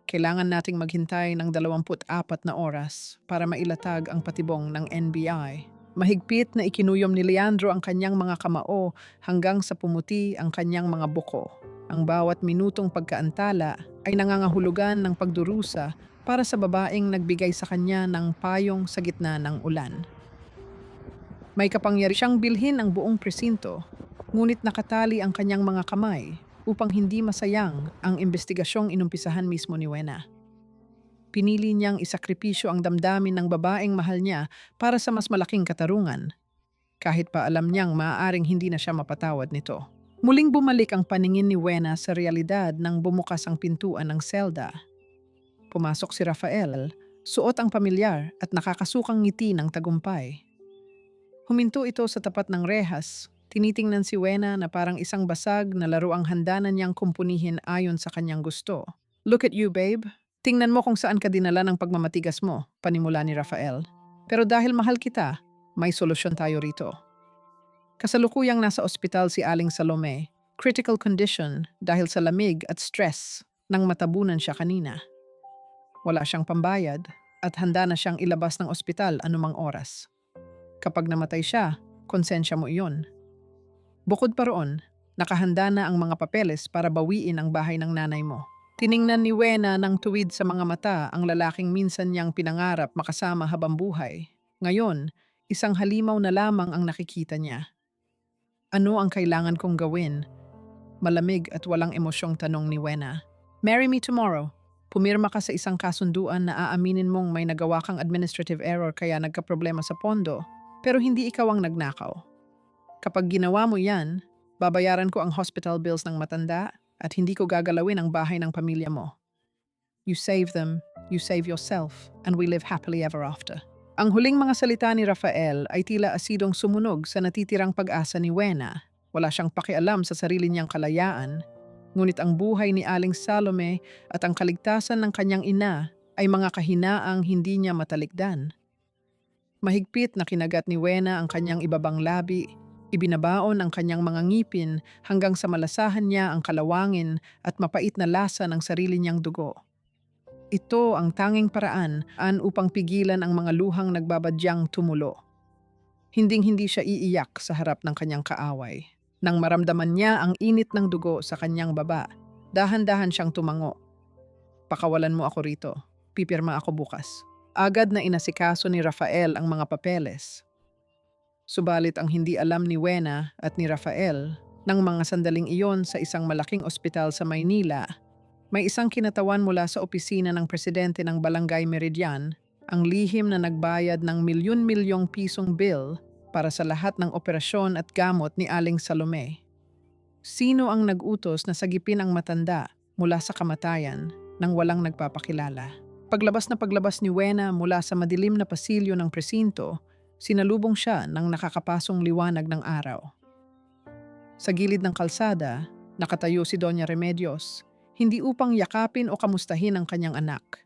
Kailangan nating maghintay ng 24 na oras para mailatag ang patibong ng NBI. Mahigpit na ikinuyom ni Leandro ang kanyang mga kamao hanggang sa pumuti ang kanyang mga buko. Ang bawat minutong pagkaantala ay nangangahulugan ng pagdurusa para sa babaeng nagbigay sa kanya ng payong sa gitna ng ulan. May kapangyarihan siyang bilhin ang buong presinto, ngunit nakatali ang kanyang mga kamay upang hindi masayang ang investigasyong inumpisahan mismo ni Wena. Pinili niyang isakripisyo ang damdamin ng babaeng mahal niya para sa mas malaking katarungan, kahit pa alam niyang maaaring hindi na siya mapatawad nito. Muling bumalik ang paningin ni Wena sa realidad nang bumukas ang pintuan ng selda. Pumasok si Rafael, suot ang pamilyar at nakakasukang ngiti ng tagumpay. Huminto ito sa tapat ng rehas, tinitingnan si Wena na parang isang basag na laruang handa na niyang kumpunihin ayon sa kanyang gusto. "Look at you, babe. Tingnan mo kung saan ka dinala ng pagmamatigas mo," panimula ni Rafael. "Pero dahil mahal kita, may solusyon tayo rito." Kasalukuyang nasa ospital si Aling Salome, critical condition dahil sa lamig at stress nang matabunan siya kanina. Wala siyang pambayad at handa na siyang ilabas ng ospital anumang oras. Kapag namatay siya, konsensya mo iyon. Bukod pa roon, nakahanda na ang mga papeles para bawiin ang bahay ng nanay mo. Tiningnan ni Wena ng tuwid sa mga mata ang lalaking minsan niyang pinangarap makasama habang buhay. Ngayon, isang halimaw na lamang ang nakikita niya. "Ano ang kailangan kong gawin?" Malamig at walang emosyong tanong ni Wena. "Marry me tomorrow. Pumirma ka sa isang kasunduan na aaminin mong may nagawa kang administrative error kaya nagkaproblema sa pondo, pero hindi ikaw ang nagnakaw. Kapag ginawa mo yan, babayaran ko ang hospital bills ng matanda at hindi ko gagalawin ang bahay ng pamilya mo. You save them, you save yourself, and we live happily ever after." Ang huling mga salita ni Rafael ay tila asidong sumunog sa natitirang pag-asa ni Wena. Wala siyang pakialam sa sarili niyang kalayaan, ngunit ang buhay ni Aling Salome at ang kaligtasan ng kanyang ina ay mga kahinaang hindi niya matalikdan. Mahigpit na kinagat ni Wena ang kanyang ibabang labi, ibinabaon ang kanyang mga ngipin hanggang sa malasahan niya ang kalawangin at mapait na lasa ng sarili niyang dugo. Ito ang tanging paraan upang pigilan ang mga luhang nagbabadyang tumulo. Hinding-hindi siya iiyak sa harap ng kanyang kaaway. Nang maramdaman niya ang init ng dugo sa kanyang baba, dahan-dahan siyang tumango. "Pakawalan mo ako rito. Pipirma ako bukas." Agad na inasikaso ni Rafael ang mga papeles. Subalit ang hindi alam ni Wena at ni Rafael, nang mga sandaling iyon sa isang malaking ospital sa Maynila, may isang kinatawan mula sa opisina ng presidente ng Barangay Meridian ang lihim na nagbayad ng milyon-milyong pisong bill para sa lahat ng operasyon at gamot ni Aling Salome. Sino ang nag-utos na sagipin ang matanda mula sa kamatayan nang walang nagpapakilala? Paglabas ni Wena mula sa madilim na pasilyo ng presinto, sinalubong siya ng nakakapasong liwanag ng araw. Sa gilid ng kalsada, nakatayo si Doña Remedios, hindi upang yakapin o kamustahin ang kanyang anak,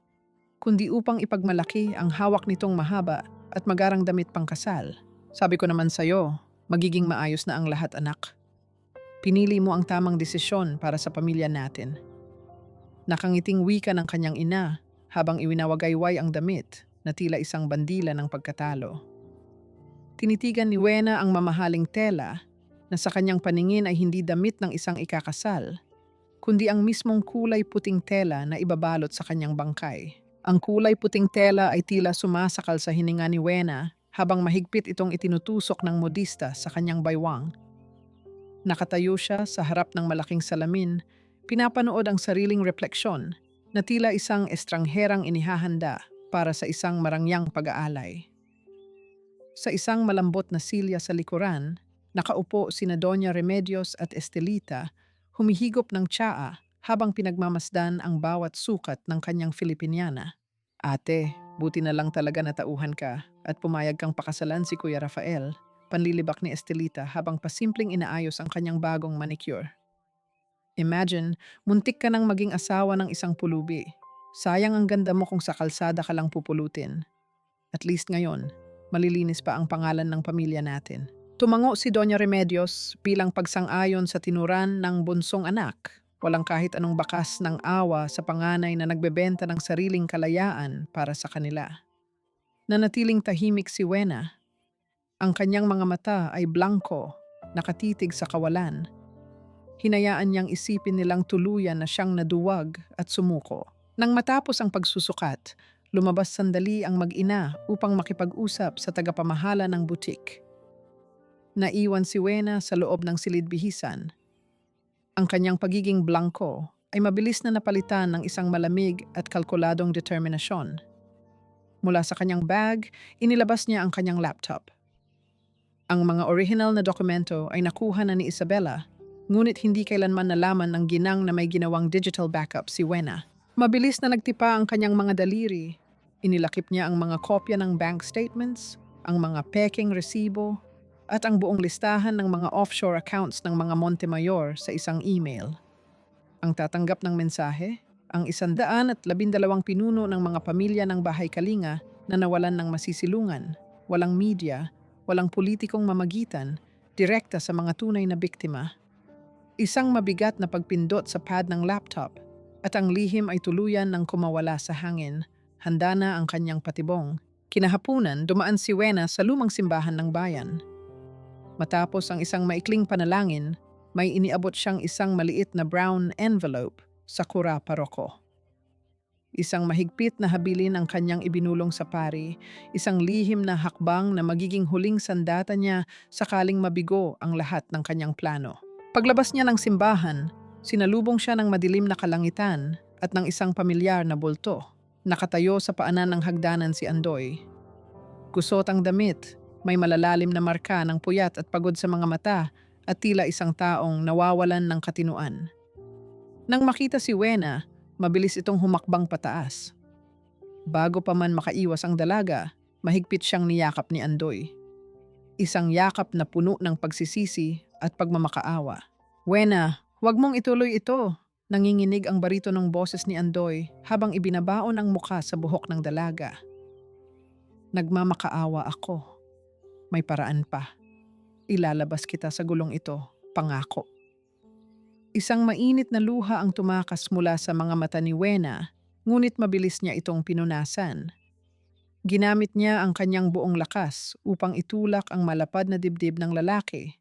kundi upang ipagmalaki ang hawak nitong mahaba at magarang damit pangkasal. Sabi ko naman sa'yo, magiging maayos na ang lahat, anak. Pinili mo ang tamang desisyon para sa pamilya natin. Nakangiting wika ng kanyang ina habang iwinawagayway ang damit na tila isang bandila ng pagkatalo. Tinitigan ni Wena ang mamahaling tela na sa kanyang paningin ay hindi damit ng isang ikakasal, kundi ang mismong kulay puting tela na ibabalot sa kanyang bangkay. Ang kulay puting tela ay tila sumasakal sa hininga ni Wena habang mahigpit itong itinutusok ng modista sa kanyang baywang. Nakatayo siya sa harap ng malaking salamin, pinapanood ang sariling refleksyon na tila isang estrangherang inihahanda para sa isang marangyang pag-aalay. Sa isang malambot na silya sa likuran, nakaupo sina Doña Remedios at Estelita, humihigop ng tsaa habang pinagmamasdan ang bawat sukat ng kanyang Filipiniana. Ate, buti na lang talaga natauhan ka at pumayag kang pakasalan si Kuya Rafael, panlilibak ni Estelita habang pasimpleng inaayos ang kanyang bagong manicure. Imagine, muntik ka nang maging asawa ng isang pulubi. Sayang ang ganda mo kung sa kalsada ka lang pupulutin. At least ngayon, malilinis pa ang pangalan ng pamilya natin. Tumango si Doña Remedios bilang pagsang-ayon sa tinuran ng bunsong anak. Walang kahit anong bakas ng awa sa panganay na nagbebenta ng sariling kalayaan para sa kanila. Nanatiling tahimik si Wena. Ang kanyang mga mata ay blanko, nakatitig sa kawalan. Hinayaan niyang isipin nilang tuluyan na siyang naduwag at sumuko. Nang matapos ang pagsusukat, lumabas sandali ang mag-ina upang makipag-usap sa tagapamahala ng butik. Naiwan si Wena sa loob ng silid-bihisan. Ang kanyang pagiging blanko ay mabilis na napalitan ng isang malamig at kalkuladong determinasyon. Mula sa kanyang bag, inilabas niya ang kanyang laptop. Ang mga original na dokumento ay nakuha na ni Isabela, ngunit hindi kailanman nalaman ng ginang na may ginawang digital backup si Wena. Mabilis na nagtipa ang kanyang mga daliri. Inilakip niya ang mga kopya ng bank statements, ang mga peking resibo, at ang buong listahan ng mga offshore accounts ng mga Montemayor sa isang email. Ang tatanggap ng mensahe, ang 112 pinuno ng mga pamilya ng Bahay Kalinga na nawalan ng masisilungan, walang media, walang politikong mamagitan, direkta sa mga tunay na biktima. Isang mabigat na pagpindot sa pad ng laptop at ang lihim ay tuluyan ng kumawala sa hangin, handa na ang kanyang patibong. Kinahapunan, dumaan si Wena sa lumang simbahan ng bayan. Matapos ang isang maikling panalangin, may iniabot siyang isang maliit na brown envelope sa kura paroko. Isang mahigpit na habilin ang kanyang ibinulong sa pari, isang lihim na hakbang na magiging huling sandata niya sakaling mabigo ang lahat ng kanyang plano. Paglabas niya ng simbahan, sinalubong siya ng madilim na kalangitan at ng isang pamilyar na bulto. Nakatayo sa paanan ng hagdanan si Andoy. Gusot ang damit, may malalalim na marka ng puyat at pagod sa mga mata at tila isang taong nawawalan ng katinuan. Nang makita si Wena, mabilis itong humakbang pataas. Bago pa man makaiwas ang dalaga, mahigpit siyang niyakap ni Andoy. Isang yakap na puno ng pagsisisi at pagmamakaawa. Wena, huwag mong ituloy ito. Nanginginig ang baritonong boses ni Andoy habang ibinabaon ang mukha sa buhok ng dalaga. Nagmamakaawa ako. May paraan pa. Ilalabas kita sa gulong ito, pangako. Isang mainit na luha ang tumakas mula sa mga mata ni Wena, ngunit mabilis niya itong pinunasan. Ginamit niya ang kanyang buong lakas upang itulak ang malapad na dibdib ng lalaki,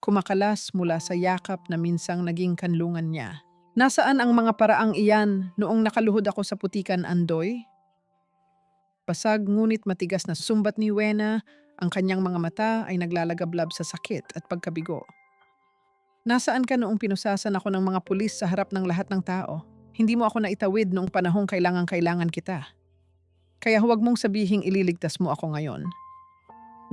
kumakalas mula sa yakap na minsang naging kanlungan niya. Nasaan ang mga paraang iyan noong nakaluhod ako sa putikan, Andoy? Basag ngunit matigas na sumbat ni Wena, ang kanyang mga mata ay naglalagablab sa sakit at pagkabigo. Nasaan ka noong pinusasan ako ng mga pulis sa harap ng lahat ng tao? Hindi mo ako naitawid noong panahong kailangan kita. Kaya huwag mong sabihing ililigtas mo ako ngayon.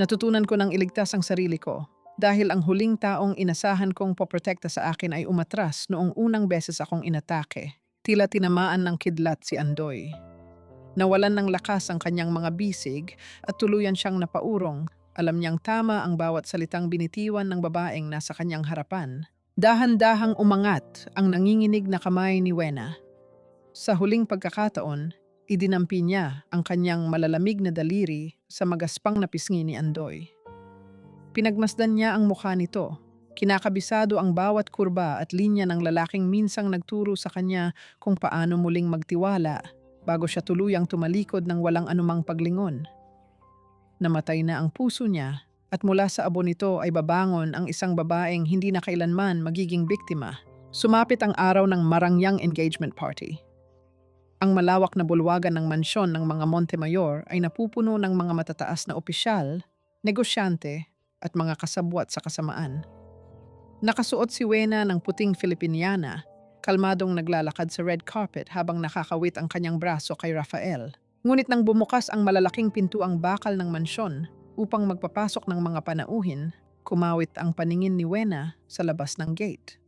Natutunan ko ng iligtas ang sarili ko dahil ang huling taong inasahan kong poprotekta sa akin ay umatras noong unang beses akong inatake. Tila tinamaan ng kidlat si Andoy. Nawalan ng lakas ang kanyang mga bisig at tuluyan siyang napaurong. Alam niyang tama ang bawat salitang binitiwan ng babaeng nasa kanyang harapan. Dahan-dahang umangat ang nanginginig na kamay ni Wena. Sa huling pagkakataon, idinampi niya ang kanyang malalamig na daliri sa magaspang na pisngi ni Andoy. Pinagmasdan niya ang mukha nito. Kinakabisado ang bawat kurba at linya ng lalaking minsang nagturo sa kanya kung paano muling magtiwala bago siya tuluyang tumalikod ng walang anumang paglingon. Namatay na ang puso niya at mula sa abo nito ay babangon ang isang babaeng hindi na kailanman magiging biktima. Sumapit ang araw ng marangyang engagement party. Ang malawak na bulwagan ng mansyon ng mga Montemayor ay napupuno ng mga matataas na opisyal, negosyante at mga kasabwat sa kasamaan. Nakasuot si Wena ng puting Filipiniana, kalmadong naglalakad sa red carpet habang nakakawit ang kanyang braso kay Rafael. Ngunit nang bumukas ang malalaking pintuang bakal ng mansyon upang magpapasok ng mga panauhin, kumawit ang paningin ni Wena sa labas ng gate.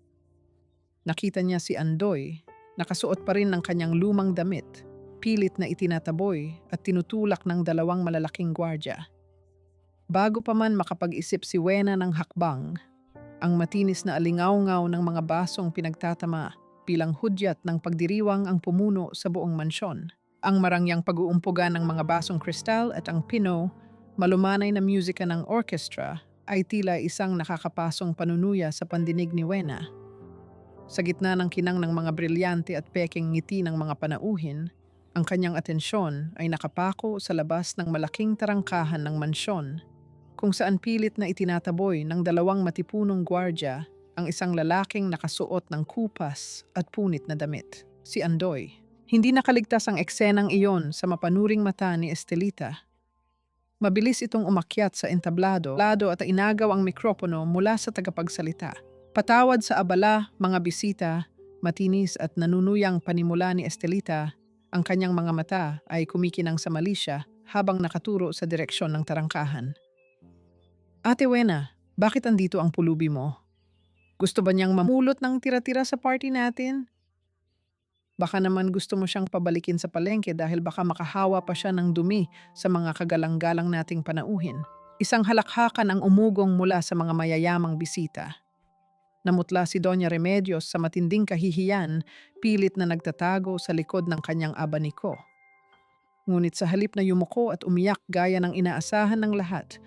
Nakita niya si Andoy, nakasuot pa rin ng kanyang lumang damit, pilit na itinataboy at tinutulak ng dalawang malalaking gwardya. Bago pa man makapag-isip si Wena ng hakbang, ang matinis na alingaw-ngaw ng mga basong pinagtatama bilang hudyat ng pagdiriwang ang pumuno sa buong mansyon. Ang marangyang pag-uumpuga ng mga basong kristal at ang pino, malumanay na musika ng orchestra ay tila isang nakakapasong panunuya sa pandinig ni Wena. Sa gitna ng kinang ng mga brilyante at peking ngiti ng mga panauhin, ang kanyang atensyon ay nakapako sa labas ng malaking tarangkahan ng mansyon, kung saan pilit na itinataboy ng dalawang matipunong gwardya ang isang lalaking nakasuot ng kupas at punit na damit, si Andoy. Hindi nakaligtas ang eksenang iyon sa mapanuring mata ni Estelita. Mabilis itong umakyat sa entablado at inagaw ang mikropono mula sa tagapagsalita. Patawad sa abala, mga bisita, matinis at nanunuyang panimula ni Estelita, ang kanyang mga mata ay kumikinang sa malisya habang nakaturo sa direksyon ng tarangkahan. Ate Wena, bakit andito ang pulubi mo? Gusto ba niyang mamulot ng tira-tira sa party natin? Baka naman gusto mo siyang pabalikin sa palengke dahil baka makahawa pa siya ng dumi sa mga kagalang-galang nating panauhin. Isang halakhakan ang umugong mula sa mga mayayamang bisita. Namutla si Doña Remedios sa matinding kahihiyan, pilit na nagtatago sa likod ng kanyang abaniko. Ngunit sa halip na yumuko at umiyak gaya ng inaasahan ng lahat,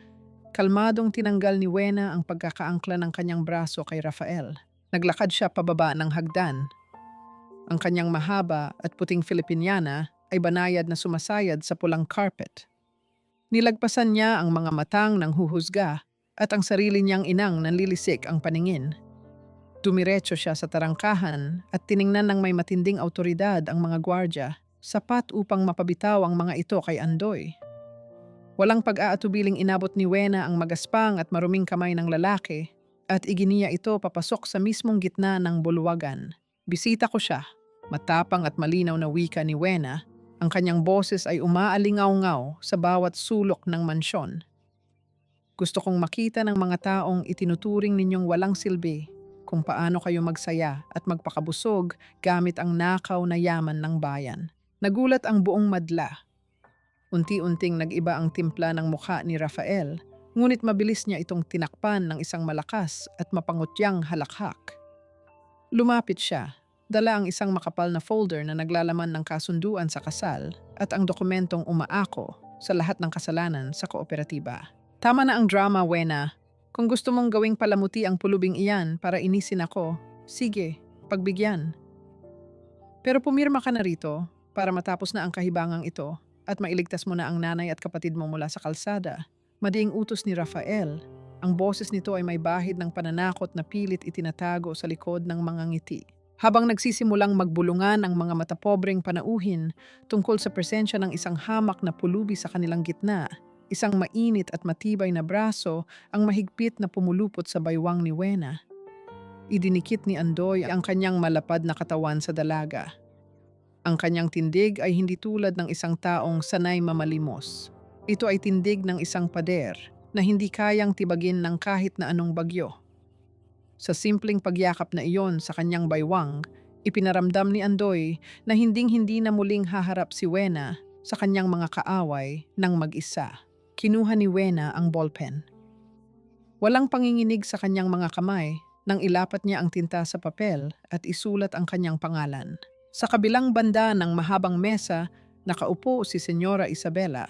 kalmadong tinanggal ni Wena ang pagkakaangkla ng kanyang braso kay Rafael. Naglakad siya pababa ng hagdan. Ang kanyang mahaba at puting Filipiniana ay banayad na sumasayad sa pulang carpet. Nilagpasan niya ang mga matang ng huhusga at ang sarili niyang inang nanlilisik ang paningin. Dumiretso siya sa tarangkahan at tiningnan ng may matinding autoridad ang mga gwardya, sapat upang mapabitaw ang mga ito kay Andoy. Walang pag-aatubiling inabot ni Wena ang magaspang at maruming kamay ng lalaki at iginiya ito papasok sa mismong gitna ng bulwagan. Bisita ko siya. Matapang at malinaw na wika ni Wena, ang kanyang boses ay umaalingaw-ngaw sa bawat sulok ng mansyon. Gusto kong makita ng mga taong itinuturing ninyong walang silbi kung paano kayo magsaya at magpakabusog gamit ang nakaw na yaman ng bayan. Nagulat ang buong madla. Unti-unting nag-iba ang timpla ng mukha ni Rafael, ngunit mabilis niya itong tinakpan ng isang malakas at mapangutyang halakhak. Lumapit siya. Dala ang isang makapal na folder na naglalaman ng kasunduan sa kasal at ang dokumentong umaako sa lahat ng kasalanan sa kooperatiba. Tama na ang drama, Wena. Kung gusto mong gawing palamuti ang pulubing iyan para inisin ako, sige, pagbigyan. Pero pumirma ka na rito para matapos na ang kahibangang ito at mailigtas mo na ang nanay at kapatid mo mula sa kalsada. Madiing utos ni Rafael. Ang boses nito ay may bahid ng pananakot na pilit itinatago sa likod ng mga ngiti. Habang nagsisimulang magbulungan ang mga matapobreng panauhin tungkol sa presensya ng isang hamak na pulubi sa kanilang gitna, isang mainit at matibay na braso ang mahigpit na pumulupot sa baywang ni Wena. Idinikit ni Andoy ang kanyang malapad na katawan sa dalaga. Ang kanyang tindig ay hindi tulad ng isang taong sanay mamalimos. Ito ay tindig ng isang pader na hindi kayang tibagin ng kahit na anong bagyo. Sa simpleng pagyakap na iyon sa kanyang baywang, ipinaramdam ni Andoy na hinding-hindi na muling haharap si Wena sa kanyang mga kaaway ng mag-isa. Kinuha ni Wena ang ballpen. Walang panginginig sa kanyang mga kamay nang ilapat niya ang tinta sa papel at isulat ang kanyang pangalan. Sa kabilang banda ng mahabang mesa, nakaupo si Senyora Isabela.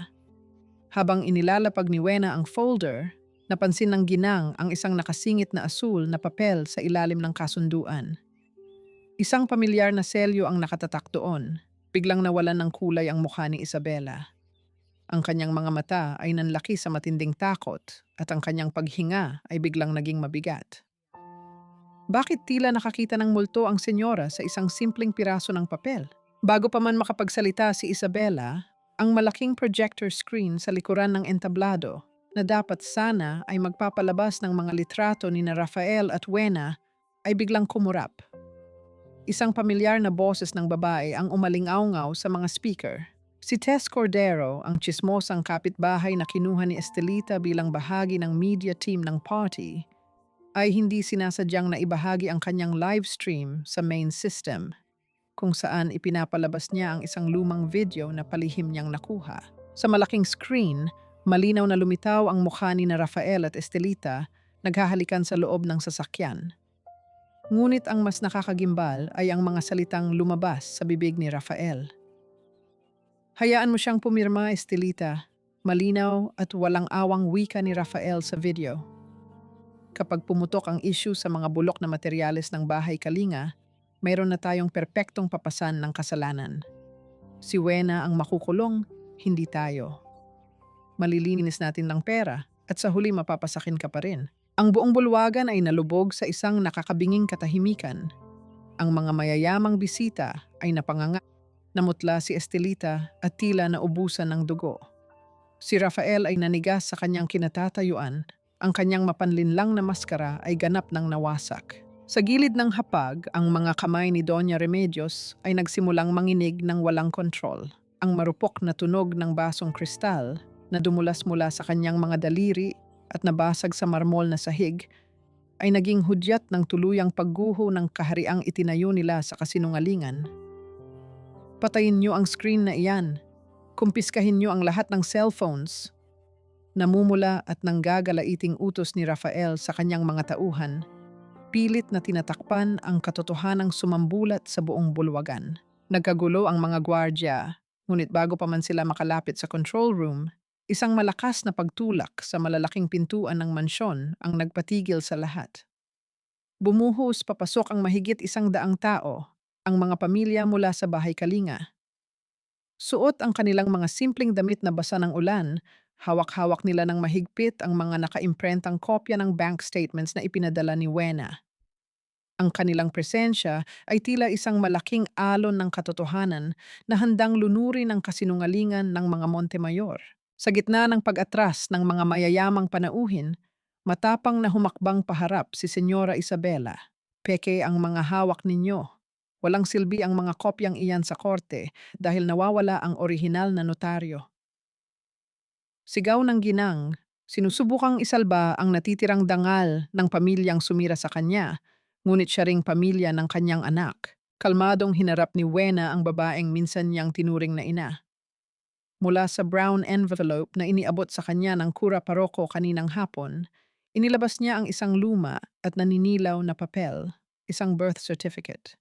Habang inilalapag ni Wena ang folder, napansin ng ginang ang isang nakasingit na asul na papel sa ilalim ng kasunduan. Isang pamilyar na selyo ang nakatatak doon. Biglang nawalan ng kulay ang mukha ni Isabela. Ang kanyang mga mata ay nanlaki sa matinding takot at ang kanyang paghinga ay biglang naging mabigat. Bakit tila nakakita ng multo ang senyora sa isang simpleng piraso ng papel? Bago pa man makapagsalita si Isabela, ang malaking projector screen sa likuran ng entablado na dapat sana ay magpapalabas ng mga litrato ni na Rafael at Wena ay biglang kumurap. Isang pamilyar na boses ng babae ang umalingaw-ngaw sa mga speaker. Si Tess Cordero, ang tsismosang kapitbahay na kinuha ni Estelita bilang bahagi ng media team ng party, ay hindi sinasadyang na ibahagi ang kanyang live stream sa main system, kung saan ipinapalabas niya ang isang lumang video na palihim niyang nakuha. Sa malaking screen, malinaw na lumitaw ang mukha ni na Rafael at Estelita naghahalikan sa loob ng sasakyan. Ngunit ang mas nakakagimbal ay ang mga salitang lumabas sa bibig ni Rafael. Hayaan mo siyang pumirma, Estelita. Malinaw at walang awang wika ni Rafael sa video. Kapag pumutok ang issue sa mga bulok na materyales ng bahay Kalinga, mayroon na tayong perpektong papasan ng kasalanan. Si Wena ang makukulong, hindi tayo. Malilinis natin ng pera at sa huli mapapasakin ka pa rin. Ang buong bulwagan ay nalubog sa isang nakakabinging katahimikan. Ang mga mayayamang bisita ay napanganga. Namutla si Estelita at tila naubusan ng dugo. Si Rafael ay nanigas sa kanyang kinatatayuan. Ang kanyang mapanlinlang na maskara ay ganap ng nawasak. Sa gilid ng hapag, ang mga kamay ni Doña Remedios ay nagsimulang manginig ng walang kontrol. Ang marupok na tunog ng basong kristal na dumulas mula sa kanyang mga daliri at nabasag sa marmol na sahig ay naging hudyat ng tuluyang pagguho ng kahariang itinayo nila sa kasinungalingan. Patayin niyo ang screen na iyan. Kumpiskahin niyo ang lahat ng cellphones. Namumula at nanggagalaiting utos ni Rafael sa kanyang mga tauhan, pilit na tinatakpan ang katotohanang sumambulat sa buong bulwagan. Nagkagulo ang mga gwardya, ngunit bago pa man sila makalapit sa control room, isang malakas na pagtulak sa malalaking pintuan ng mansyon ang nagpatigil sa lahat. Bumuhos papasok ang mahigit 100 tao, ang mga pamilya mula sa bahay Kalinga. Suot ang kanilang mga simpleng damit na basa ng ulan, hawak-hawak nila ng mahigpit ang mga nakaimprentang kopya ng bank statements na ipinadala ni Wena. Ang kanilang presensya ay tila isang malaking alon ng katotohanan na handang lunurin ang kasinungalingan ng mga Montemayor. Sa gitna ng pag-atras ng mga mayayamang panauhin, matapang na humakbang paharap si Senyora Isabela. Peke ang mga hawak ninyo. Walang silbi ang mga kopyang iyan sa korte dahil nawawala ang orihinal na notaryo. Sigaw ng ginang, sinusubukang isalba ang natitirang dangal ng pamilyang sumira sa kanya, ngunit siya ring pamilya ng kanyang anak. Kalmadong hinarap ni Wena ang babaeng minsan niyang tinuring na ina. Mula sa brown envelope na iniabot sa kanya ng kura paroko kaninang hapon, inilabas niya ang isang luma at naninilaw na papel, isang birth certificate.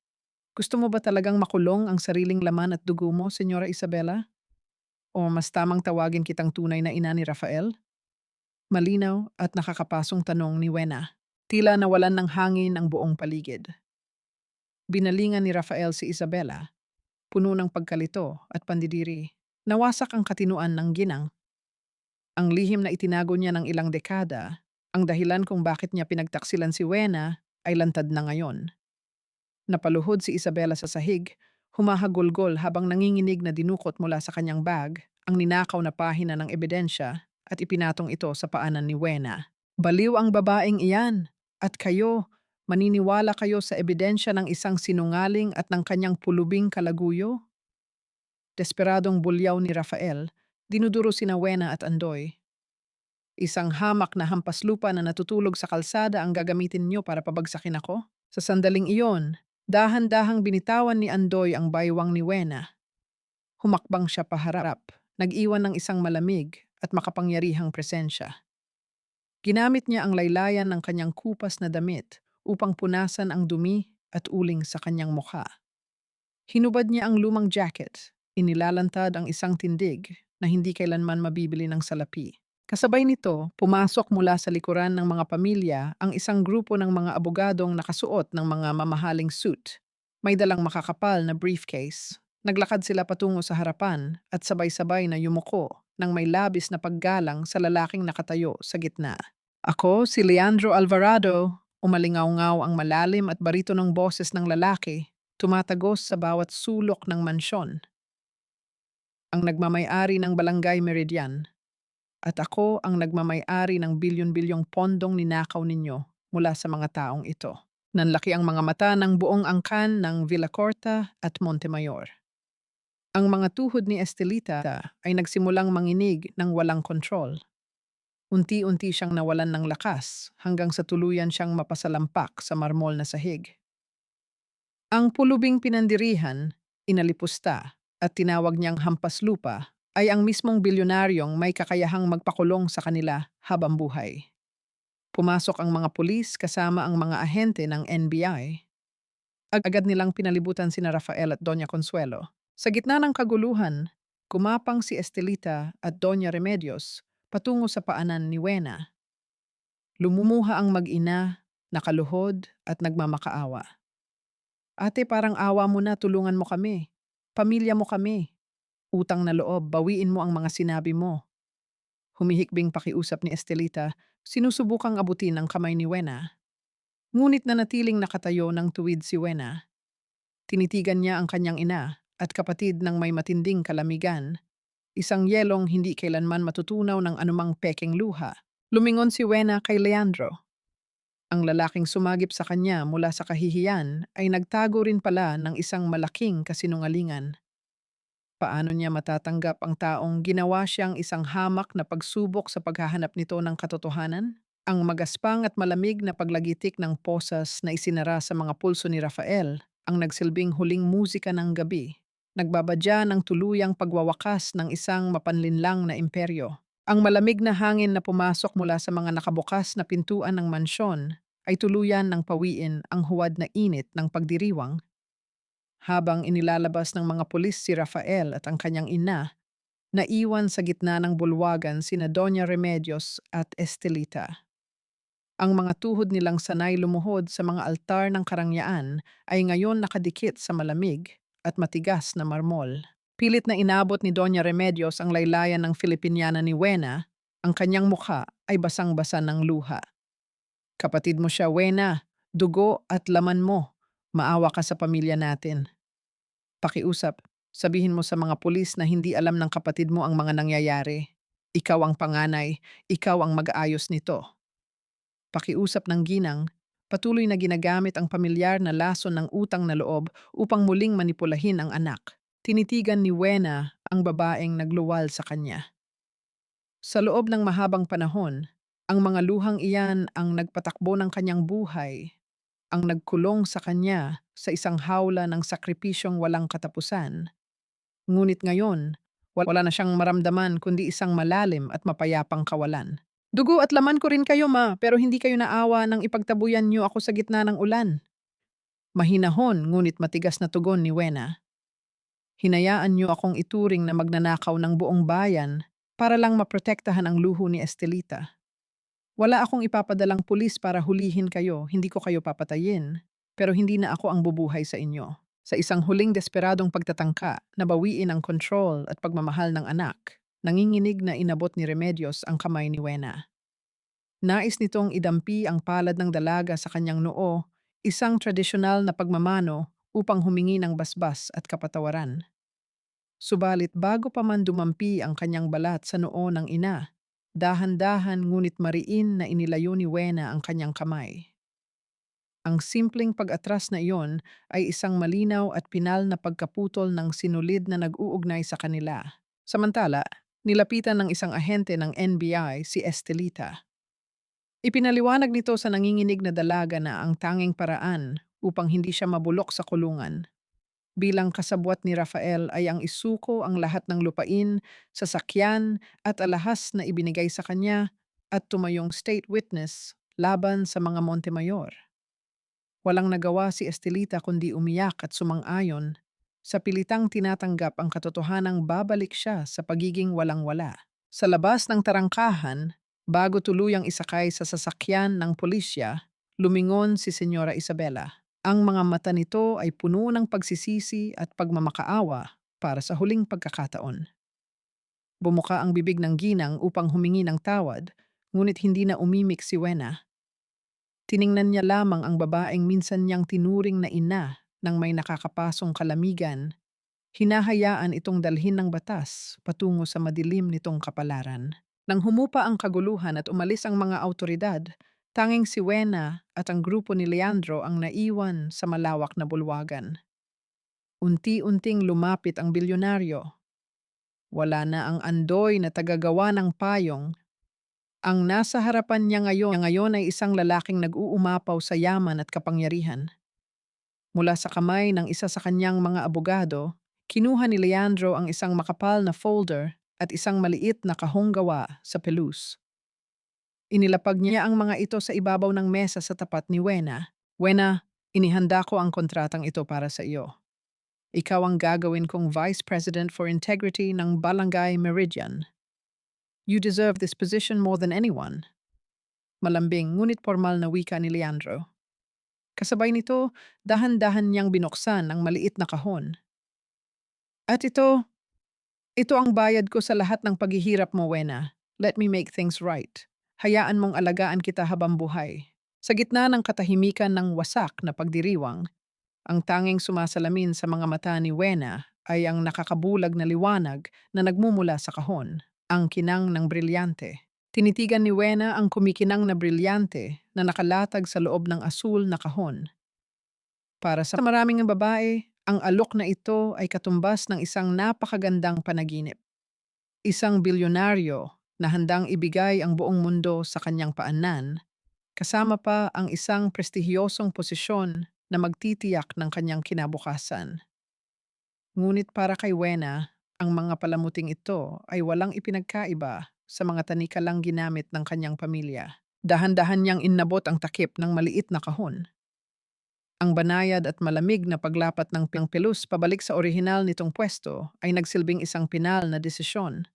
Gusto mo ba talagang makulong ang sariling laman at dugo mo, Senyora Isabela? O mas tamang tawagin kitang tunay na ina ni Rafael? Malinaw at nakakapasong tanong ni Wena. Tila nawalan ng hangin ang buong paligid. Binalingan ni Rafael si Isabela, puno ng pagkalito at pandidiri. Nawasak ang katinuan ng ginang. Ang lihim na itinago niya ng ilang dekada, ang dahilan kung bakit niya pinagtaksilan si Wena ay lantad na ngayon. Napaluhod si Isabela sa sahig, humahagulgol habang nanginginig na dinukot mula sa kanyang bag ang ninakaw na pahina ng ebidensya at ipinatong ito sa paanan ni Wena. Baliw ang babaeng iyan, at kayo, maniniwala kayo sa ebidensya ng isang sinungaling at ng kanyang pulubing kalaguyo? Desperadong bulyaw ni Rafael, dinuduro sina Wena at Andoy. Isang hamak na hampas lupa na natutulog sa kalsada ang gagamitin niyo para pabagsakin ako? Sa sandaling iyon, dahan-dahang binitawan ni Andoy ang baywang ni Wena. Humakbang siya paharap, nag-iwan ng isang malamig at makapangyarihang presensya. Ginamit niya ang laylayan ng kanyang kupas na damit upang punasan ang dumi at uling sa kanyang mukha. Hinubad niya ang lumang jacket, inilalantad ang isang tindig na hindi kailanman mabibili ng salapi. Kasabay nito, pumasok mula sa likuran ng mga pamilya ang isang grupo ng mga abogadong nakasuot ng mga mamahaling suit. May dalang makakapal na briefcase. Naglakad sila patungo sa harapan at sabay-sabay na yumuko nang may labis na paggalang sa lalaking nakatayo sa gitna. Ako, si Leandro Alvarado, umalingaw-ngaw ang malalim at baritonong boses ng lalaki, tumatagos sa bawat sulok ng mansyon. Ang nagmamay-ari ng Barangay Meridian. At ako ang nagmamay-ari ng bilyon-bilyong pondong ninakaw ninyo mula sa mga taong ito. Nanlaki ang mga mata ng buong angkan ng Villacorta at Montemayor. Ang mga tuhod ni Estelita ay nagsimulang manginig ng walang kontrol. Unti-unti siyang nawalan ng lakas hanggang sa tuluyan siyang mapasalampak sa marmol na sahig. Ang pulubing pinandirihan, inalipusta at tinawag niyang hampas lupa ay ang mismong bilyonaryong may kakayahang magpakulong sa kanila habang buhay. Pumasok ang mga pulis kasama ang mga ahente ng NBI. Agad nilang pinalibutan sina Rafael at Doña Consuelo. Sa gitna ng kaguluhan, gumapang si Estelita at Doña Remedios patungo sa paanan ni Wena. Lumumuha ang mag-ina, nakaluhod at nagmamakaawa. Ate, parang awa mo na, tulungan mo kami. Pamilya mo kami. Utang na loob, bawiin mo ang mga sinabi mo. Humihikbing pakiusap ni Estelita, sinusubukang abutin ang kamay ni Wena. Ngunit nanatiling nakatayo ng tuwid si Wena. Tinitigan niya ang kanyang ina at kapatid ng may matinding kalamigan, isang yelong hindi kailanman matutunaw ng anumang pekeng luha. Lumingon si Wena kay Leandro. Ang lalaking sumagip sa kanya mula sa kahihiyan ay nagtago rin pala ng isang malaking kasinungalingan. Paano niya matatanggap ang taong ginawa siyang isang hamak na pagsubok sa paghahanap nito ng katotohanan? Ang magaspang at malamig na paglagitik ng posas na isinara sa mga pulso ni Rafael ang nagsilbing huling musika ng gabi. Nagbabadya ng tuluyang pagwawakas ng isang mapanlinlang na imperyo. Ang malamig na hangin na pumasok mula sa mga nakabukas na pintuan ng mansyon ay tuluyan ng pawiin ang huwad na init ng pagdiriwang. Habang inilalabas ng mga pulis si Rafael at ang kanyang ina, naiwan sa gitna ng bulwagan sina Doña Remedios at Estelita. Ang mga tuhod nilang sanay lumuhod sa mga altar ng karangyaan ay ngayon nakadikit sa malamig at matigas na marmol. Pilit na inabot ni Doña Remedios ang laylayan ng Filipiniana ni Wena, ang kanyang mukha ay basang-basa ng luha. Kapatid mo siya, Wena, dugo at laman mo. Maawa ka sa pamilya natin. Pakiusap, sabihin mo sa mga pulis na hindi alam ng kapatid mo ang mga nangyayari. Ikaw ang panganay, ikaw ang mag-aayos nito. Pakiusap ng ginang, patuloy na ginagamit ang pamilyar na lason ng utang na loob upang muling manipulahin ang anak. Tinitigan ni Wena ang babaeng nagluwal sa kanya. Sa loob ng mahabang panahon, ang mga luhang iyan ang nagpatakbo ng kanyang buhay, ang nagkulong sa kanya sa isang hawla ng sakripisyong walang katapusan. Ngunit ngayon, wala na siyang maramdaman kundi isang malalim at mapayapang kawalan. Dugo at laman ko rin kayo, ma, pero hindi kayo naawa nang ipagtabuyan niyo ako sa gitna ng ulan. Mahinahon ngunit matigas na tugon ni Wena. Hinayaan niyo akong ituring na magnanakaw ng buong bayan para lang maprotektahan ang luho ni Estelita. Wala akong ipapadalang pulis para hulihin kayo, hindi ko kayo papatayin, pero hindi na ako ang bubuhay sa inyo. Sa isang huling desperadong pagtatangka, nabawiin ang control at pagmamahal ng anak, nanginginig na inabot ni Remedios ang kamay ni Wena. Nais nitong idampi ang palad ng dalaga sa kanyang noo, isang tradisyonal na pagmamano upang humingi ng basbas at kapatawaran. Subalit bago pa man dumampi ang kanyang balat sa noo ng ina, dahan-dahan ngunit mariin na inilayo ni Wena ang kanyang kamay. Ang simpleng pag-atras na iyon ay isang malinaw at pinal na pagkaputol ng sinulid na nag-uugnay sa kanila. Samantala, nilapitan ng isang ahente ng NBI si Estelita. Ipinaliwanag nito sa nanginginig na dalaga na ang tanging paraan upang hindi siya mabulok sa kulungan bilang kasabwat ni Rafael ay ang isuko ang lahat ng lupain, sasakyan at alahas na ibinigay sa kanya at tumayong state witness laban sa mga Montemayor. Walang nagawa si Estelita kundi umiyak at sumang-ayon sa pilitang tinatanggap ang katotohanang babalik siya sa pagiging walang-wala. Sa labas ng tarangkahan, bago tuluyang isakay sa sasakyan ng pulisya, lumingon si Senyora Isabela. Ang mga mata nito ay puno ng pagsisisi at pagmamakaawa para sa huling pagkakataon. Bumuka ang bibig ng ginang upang humingi ng tawad, ngunit hindi na umimik si Wena. Tiningnan niya lamang ang babaeng minsan niyang tinuring na ina ng may nakakapasong kalamigan. Hinahayaan itong dalhin ng batas patungo sa madilim nitong kapalaran. Nang humupa ang kaguluhan at umalis ang mga autoridad, tanging si Wena at ang grupo ni Leandro ang naiwan sa malawak na bulwagan. Unti-unting lumapit ang bilyonaryo. Wala na ang andoy na tagagawa ng payong. Ang nasa harapan niya ngayon ay isang lalaking nag-uumapaw sa yaman at kapangyarihan. Mula sa kamay ng isa sa kanyang mga abogado, kinuha ni Leandro ang isang makapal na folder at isang maliit na kahong gawa sa pelus. Inilapag niya ang mga ito sa ibabaw ng mesa sa tapat ni Wena. Wena, inihanda ko ang kontratang ito para sa iyo. Ikaw ang gagawin kong Vice President for Integrity ng Barangay Meridian. You deserve this position more than anyone. Malambing ngunit formal na wika ni Leandro. Kasabay nito, dahan-dahan niyang binuksan ang maliit na kahon. At ito ang bayad ko sa lahat ng paghihirap mo, Wena. Let me make things right. Hayaan mong alagaan kita habang buhay. Sa gitna ng katahimikan ng wasak na pagdiriwang, ang tanging sumasalamin sa mga mata ni Wena ay ang nakakabulag na liwanag na nagmumula sa kahon, ang kinang ng brilyante. Tinitigan ni Wena ang kumikinang na brilyante na nakalatag sa loob ng asul na kahon. Para sa maraming babae, ang alok na ito ay katumbas ng isang napakagandang panaginip. Isang bilyonaryo na handang ibigay ang buong mundo sa kanyang paanan, kasama pa ang isang prestihiyosong posisyon na magtitiyak ng kanyang kinabukasan. Ngunit para kay Wena, ang mga palamuting ito ay walang ipinagkaiba sa mga tanikalang ginamit ng kanyang pamilya. Dahan-dahan niyang inabot ang takip ng maliit na kahon. Ang banayad at malamig na paglapat ng pelus pabalik sa orihinal nitong pwesto ay nagsilbing isang pinal na desisyon.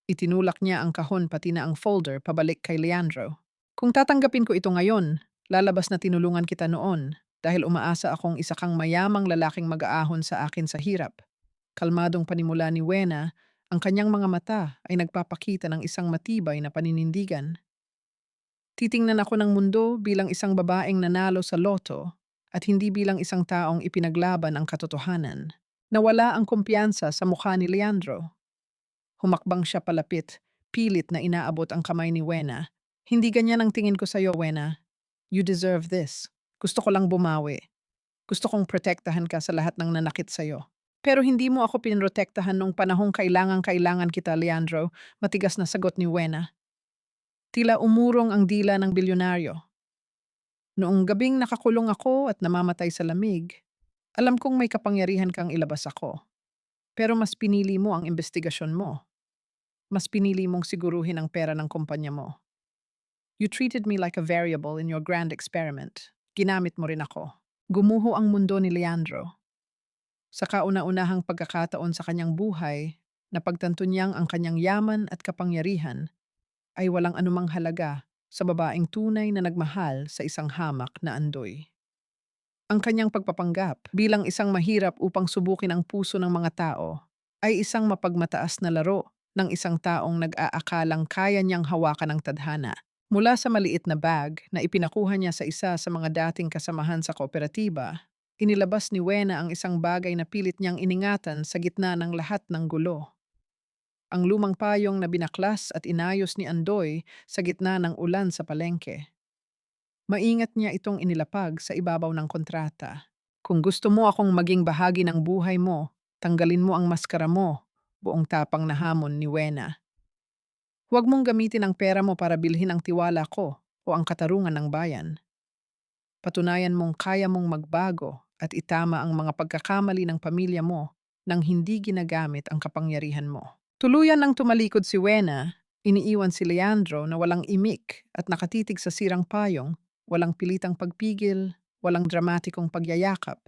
Itinulak niya ang kahon pati na ang folder pabalik kay Leandro. Kung tatanggapin ko ito ngayon, lalabas na tinulungan kita noon dahil umaasa akong isa kang mayamang lalaking mag-aahon sa akin sa hirap. Kalmadong panimula ni Wena, ang kanyang mga mata ay nagpapakita ng isang matibay na paninindigan. Titingnan ako ng mundo bilang isang babaeng nanalo sa loto at hindi bilang isang taong ipinaglaban ang katotohanan. Nawala ang kumpiyansa sa mukha ni Leandro. Humakbang siya palapit, pilit na inaabot ang kamay ni Wena. Hindi ganyan ang tingin ko sa'yo, Wena. You deserve this. Gusto ko lang bumawi. Gusto kong protektahan ka sa lahat ng nanakit sa'yo. Pero hindi mo ako pinrotektahan nung panahong kailangan kita, Leandro, matigas na sagot ni Wena. Tila umurong ang dila ng bilyonaryo. Noong gabing nakakulong ako at namamatay sa lamig, alam kong may kapangyarihan kang ilabas ako. Pero mas pinili mo ang investigasyon mo. Mas pinili mong siguruhin ang pera ng kumpanya mo. You treated me like a variable in your grand experiment. Ginamit mo rin ako. Gumuho ang mundo ni Leandro. Sa kauna-unahang pagkakataon sa kanyang buhay, napagtanto niyang ang kanyang yaman at kapangyarihan ay walang anumang halaga sa babaeng tunay na nagmahal sa isang hamak na andoy. Ang kanyang pagpapanggap bilang isang mahirap upang subukin ang puso ng mga tao ay isang mapagmataas na laro ng isang taong nag-aakalang kaya niyang hawakan ng tadhana. Mula sa maliit na bag na ipinakuha niya sa isa sa mga dating kasamahan sa kooperatiba, inilabas ni Wena ang isang bagay na pilit niyang iningatan sa gitna ng lahat ng gulo. Ang lumang payong na binaklas at inayos ni Andoy sa gitna ng ulan sa palengke. Maingat niya itong inilapag sa ibabaw ng kontrata. Kung gusto mo akong maging bahagi ng buhay mo, tanggalin mo ang maskara mo, buong tapang na hamon ni Wena. Huwag mong gamitin ang pera mo para bilhin ang tiwala ko o ang katarungan ng bayan. Patunayan mong kaya mong magbago at itama ang mga pagkakamali ng pamilya mo nang hindi ginagamit ang kapangyarihan mo. Tuluyan nang tumalikod si Wena, iniiwan si Leandro na walang imik at nakatitig sa sirang payong, walang pilitang pagpigil, walang dramatikong pagyayakap.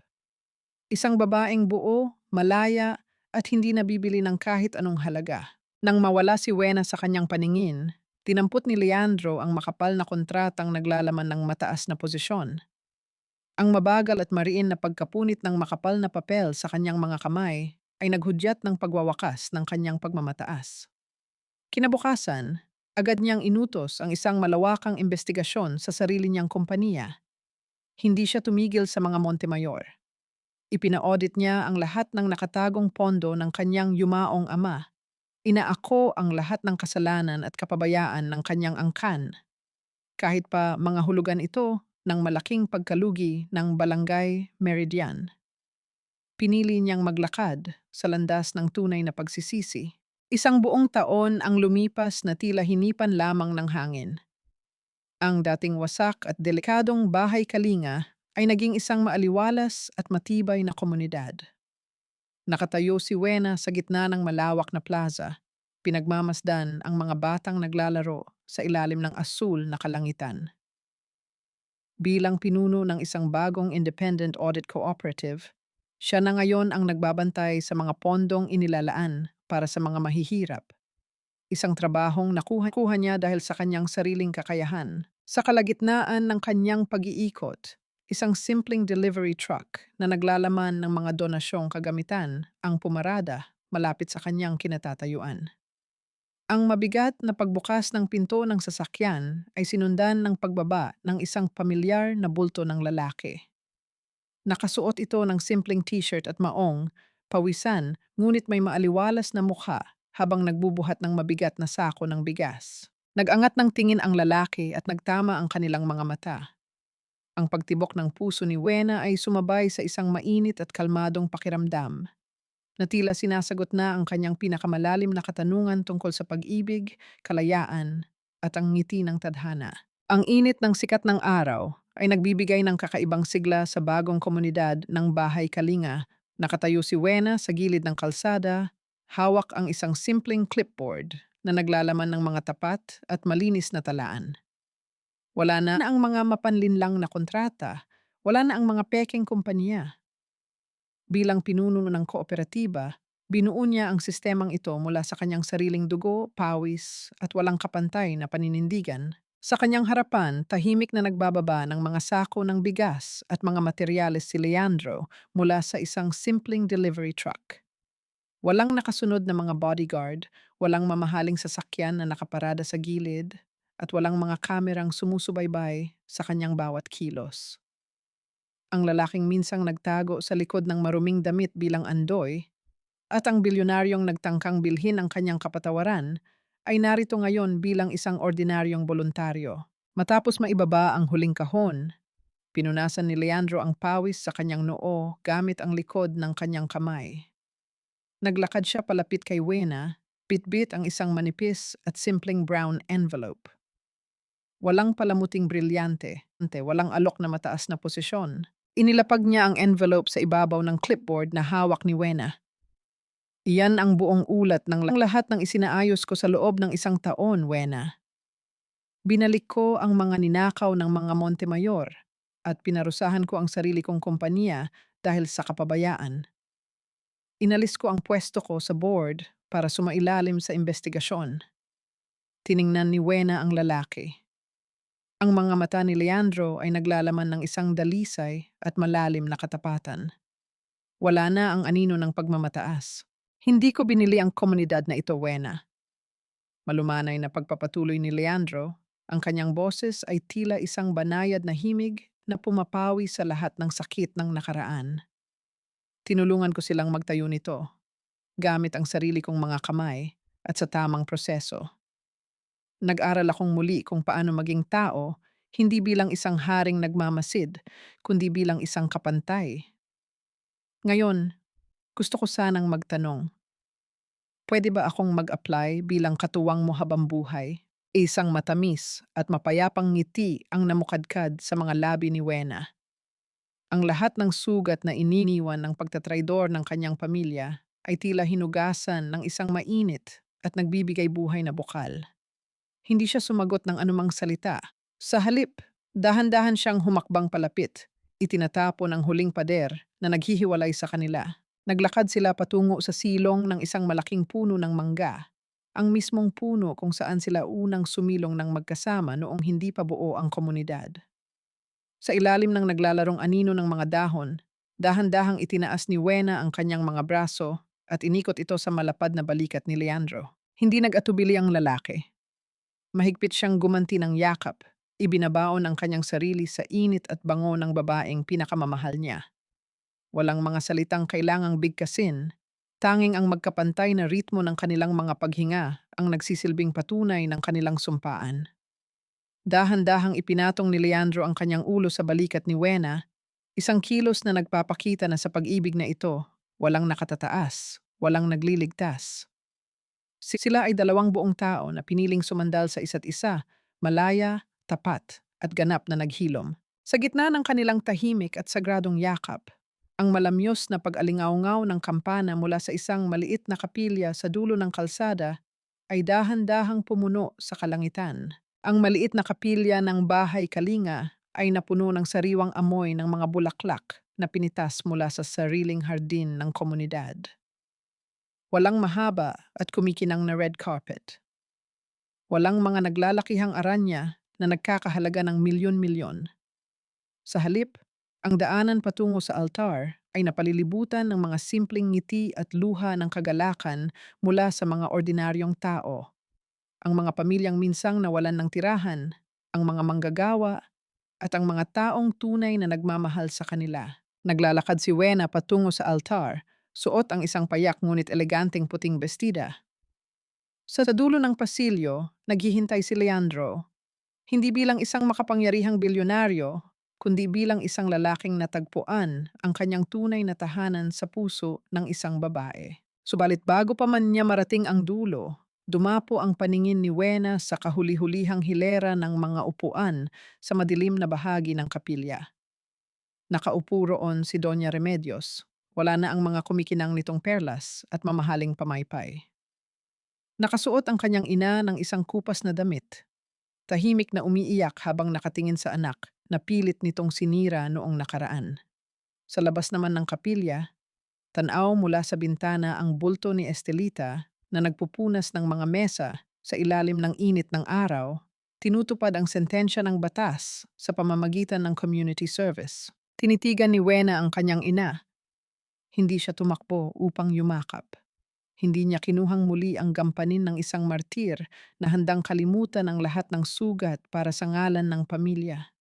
Isang babaeng buo, malaya, at hindi nabibili ng kahit anong halaga. Nang mawala si Wena sa kanyang paningin, tinampot ni Leandro ang makapal na kontratang naglalaman ng mataas na posisyon. Ang mabagal at mariin na pagkapunit ng makapal na papel sa kanyang mga kamay ay naghudyat ng pagwawakas ng kanyang pagmamataas. Kinabukasan, agad niyang inutos ang isang malawakang investigasyon sa sarili niyang kompanya. Hindi siya tumigil sa mga Montemayor. Ipina-audit niya ang lahat ng nakatagong pondo ng kanyang yumaong ama. Inaako ang lahat ng kasalanan at kapabayaan ng kanyang angkan, kahit pa mga hulugan ito ng malaking pagkalugi ng Barangay Meridian. Pinili niyang maglakad sa landas ng tunay na pagsisisi. Isang buong taon ang lumipas na tila hinipan lamang ng hangin. Ang dating wasak at delikadong bahay kalinga ay naging isang maaliwalas at matibay na komunidad. Nakatayo si Wena sa gitna ng malawak na plaza. Pinagmamasdan ang mga batang naglalaro sa ilalim ng asul na kalangitan. Bilang pinuno ng isang bagong independent audit cooperative, siya na ngayon ang nagbabantay sa mga pondong inilalaan para sa mga mahihirap. Isang trabahong nakuha niya dahil sa kanyang sariling kakayahan. Sa kalagitnaan ng kanyang pag-iikot, isang simpleng delivery truck na naglalaman ng mga donasyong kagamitan ang pumarada malapit sa kanyang kinatatayuan. Ang mabigat na pagbukas ng pinto ng sasakyan ay sinundan ng pagbaba ng isang pamilyar na bulto ng lalaki. Nakasuot ito ng simpleng t-shirt at maong, pawisan, ngunit may maaliwalas na mukha habang nagbubuhat ng mabigat na sako ng bigas. Nagangat ng tingin ang lalaki at nagtama ang kanilang mga mata. Ang pagtibok ng puso ni Wena ay sumabay sa isang mainit at kalmadong pakiramdam na tila sinasagot na ang kanyang pinakamalalim na katanungan tungkol sa pag-ibig, kalayaan, at ang ngiti ng tadhana. Ang init ng sikat ng araw ay nagbibigay ng kakaibang sigla sa bagong komunidad ng Bahay Kalinga. Nakatayo si Wena sa gilid ng kalsada, hawak ang isang simpleng clipboard na naglalaman ng mga tapat at malinis na talaan. Wala na ang mga mapanlinlang na kontrata, wala na ang mga pekeng kumpanya. Bilang pinuno ng kooperatiba, binuo niya ang sistemang ito mula sa kanyang sariling dugo, pawis, at walang kapantay na paninindigan. Sa kanyang harapan, tahimik na nagbababa ng mga sako ng bigas at mga materyales si Leandro mula sa isang simpleng delivery truck. Walang nakasunod na mga bodyguard, walang mamahaling sasakyan na nakaparada sa gilid, at walang mga kamerang sumusubaybay sa kanyang bawat kilos. Ang lalaking minsang nagtago sa likod ng maruming damit bilang Andoy at ang bilyonaryong nagtangkang bilhin ang kanyang kapatawaran ay narito ngayon bilang isang ordinaryong voluntaryo. Matapos maibaba ang huling kahon, pinunasan ni Leandro ang pawis sa kanyang noo gamit ang likod ng kanyang kamay. Naglakad siya palapit kay Wena, bitbit ang isang manipis at simpleng brown envelope. Walang palamuting brilyante, walang alok na mataas na posisyon. Inilapag niya ang envelope sa ibabaw ng clipboard na hawak ni Wena. Iyan ang buong ulat ng lahat ng isinaayos ko sa loob ng isang taon, Wena. Binalik ko ang mga ninakaw ng mga Montemayor at pinarusahan ko ang sarili kong kompanya dahil sa kapabayaan. Inalis ko ang pwesto ko sa board para sumailalim sa investigasyon. Tiningnan ni Wena ang lalaki. Ang mga mata ni Leandro ay naglalaman ng isang dalisay at malalim na katapatan. Wala na ang anino ng pagmamataas. Hindi ko binili ang komunidad na ito, Wena. Malumanay na pagpapatuloy ni Leandro, Ang kanyang boses ay tila isang banayad na himig na pumapawi sa lahat ng sakit ng nakaraan. Tinulungan ko silang magtayo nito, gamit ang sarili kong mga kamay at sa tamang proseso. Nag-aral akong muli kung paano maging tao, hindi bilang isang haring nagmamasid, kundi bilang isang kapantay. Ngayon, gusto ko sanang magtanong, pwede ba akong mag-apply bilang katuwang mo habang buhay? Isang matamis at mapayapang ngiti ang namukadkad sa mga labi ni Wena. Ang lahat ng sugat na ininiwan ng pagtatraidor ng kanyang pamilya ay tila hinugasan ng isang mainit at nagbibigay buhay na bukal. Hindi siya sumagot ng anumang salita. Sa halip, dahan-dahan siyang humakbang palapit. Itinatapon ang huling pader na naghihiwalay sa kanila. Naglakad sila patungo sa silong ng isang malaking puno ng mangga. Ang mismong puno kung saan sila unang sumilong ng magkasama noong hindi pa buo ang komunidad. Sa ilalim ng naglalarong anino ng mga dahon, dahan-dahang itinaas ni Wena ang kanyang mga braso at inikot ito sa malapad na balikat ni Leandro. Hindi nag-atubili ang lalaki. Mahigpit siyang gumanti ng yakap. Ibinabaon ang kanyang sarili sa init at bango ng babaeng pinakamamahal niya. Walang mga salitang kailangang bigkasin. Tanging ang magkapantay na ritmo ng kanilang mga paghinga ang nagsisilbing patunay ng kanilang sumpaan. Dahan-dahang ipinatong ni Leandro ang kanyang ulo sa balikat ni Wena, isang kilos na nagpapakita na sa pag-ibig na ito, walang nakatataas, walang nagliligtas. Sila ay dalawang buong tao na piniling sumandal sa isa't isa, malaya, tapat, at ganap na naghilom. Sa gitna ng kanilang tahimik at sagradong yakap, ang malamyos na pag-alingaungaw ng kampana mula sa isang maliit na kapilya sa dulo ng kalsada ay dahan-dahang pumuno sa kalangitan. Ang maliit na kapilya ng bahay kalinga ay napuno ng sariwang amoy ng mga bulaklak na pinitas mula sa sariling hardin ng komunidad. Walang mahaba at kumikinang na red carpet. Walang mga naglalakihang aranya na nagkakahalaga ng milyon-milyon. Sa halip, ang daanan patungo sa altar ay napalilibutan ng mga simpleng ngiti at luha ng kagalakan mula sa mga ordinaryong tao. Ang mga pamilyang minsang nawalan ng tirahan, ang mga manggagawa, at ang mga taong tunay na nagmamahal sa kanila. Naglalakad si Wena patungo sa altar, suot ang isang payak ngunit eleganteng puting bestida. Sa dulo ng pasilyo, naghihintay si Leandro, hindi bilang isang makapangyarihang bilyonaryo, kundi bilang isang lalaking natagpuan ang kanyang tunay na tahanan sa puso ng isang babae. Subalit bago pa man niya marating ang dulo, dumapo ang paningin ni Wena sa kahuli-hulihang hilera ng mga upuan sa madilim na bahagi ng kapilya. Nakaupo roon si Doña Remedios. Wala na ang mga kumikinang nitong perlas at mamahaling pamaypay. Nakasuot ang kanyang ina ng isang kupas na damit. Tahimik na umiiyak habang nakatingin sa anak na pilit nitong sinira noong nakaraan. Sa labas naman ng kapilya, tanaw mula sa bintana ang bulto ni Estelita na nagpupunas ng mga mesa sa ilalim ng init ng araw, tinutupad ang sentensya ng batas sa pamamagitan ng community service. Tinitigan ni Wena ang kanyang ina. Hindi siya tumakbo upang yumakap. Hindi niya kinuhang muli ang gampanin ng isang martir na handang kalimutan ang lahat ng sugat para sa ngalan ng pamilya.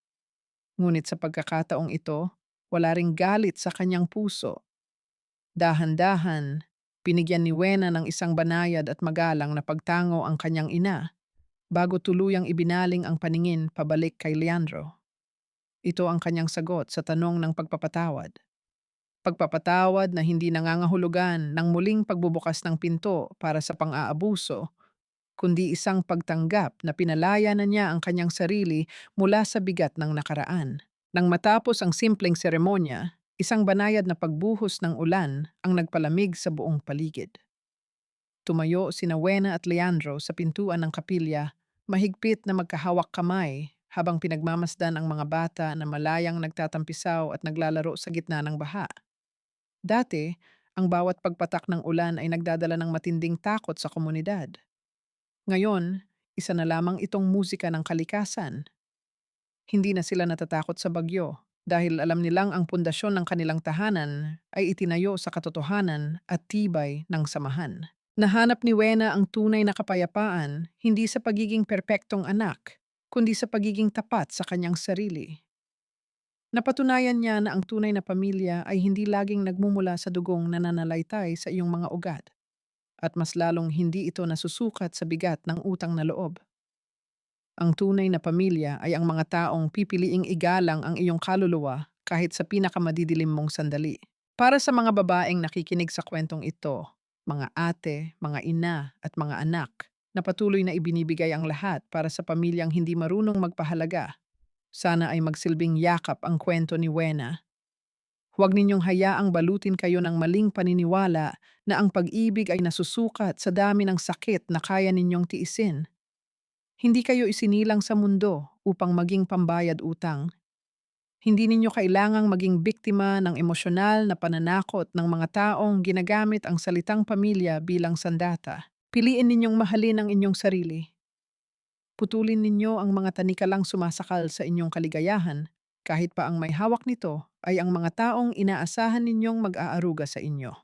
Ngunit sa pagkakataong ito, wala ring galit sa kanyang puso. Dahan-dahan, binigyan ni Wena ng isang banayad at magalang na pagtango ang kanyang ina bago tuluyang ibinaling ang paningin pabalik kay Leandro. Ito ang kanyang sagot sa tanong ng pagpapatawad. Pagpapatawad na hindi nangangahulugan ng muling pagbubukas ng pinto para sa pang-aabuso, kundi isang pagtanggap na pinalaya na niya ang kanyang sarili mula sa bigat ng nakaraan. Nang matapos ang simpleng seremonya, isang banayad na pagbuhos ng ulan ang nagpalamig sa buong paligid. Tumayo sina Wena at Leandro sa pintuan ng kapilya, mahigpit na magkahawak kamay habang pinagmamasdan ang mga bata na malayang nagtatampisaw at naglalaro sa gitna ng baha. Dati, ang bawat pagpatak ng ulan ay nagdadala ng matinding takot sa komunidad. Ngayon, isa na lamang itong musika ng kalikasan. Hindi na sila natatakot sa bagyo dahil alam nilang ang pundasyon ng kanilang tahanan ay itinayo sa katotohanan at tibay ng samahan. Nahanap ni Wena ang tunay na kapayapaan hindi sa pagiging perpektong anak, kundi sa pagiging tapat sa kanyang sarili. Napatunayan niya na ang tunay na pamilya ay hindi laging nagmumula sa dugong nananalaytay sa iyong mga ugat at mas lalong hindi ito nasusukat sa bigat ng utang na loob. Ang tunay na pamilya ay ang mga taong pipiliing igalang ang iyong kaluluwa kahit sa pinakamadidilim mong sandali. Para sa mga babaeng nakikinig sa kwentong ito, mga ate, mga ina at mga anak, na patuloy na ibinibigay ang lahat para sa pamilyang hindi marunong magpahalaga, sana ay magsilbing yakap ang kwento ni Wena. Huwag ninyong hayaang balutin kayo ng maling paniniwala na ang pag-ibig ay nasusukat sa dami ng sakit na kaya ninyong tiisin. Hindi kayo isinilang sa mundo upang maging pambayad utang. Hindi ninyo kailangang maging biktima ng emosyonal na pananakot ng mga taong ginagamit ang salitang pamilya bilang sandata. Piliin ninyong mahalin ang inyong sarili. Putulin ninyo ang mga tanikalang sumasakal sa inyong kaligayahan, kahit pa ang may hawak nito ay ang mga taong inaasahan ninyong mag-aaruga sa inyo.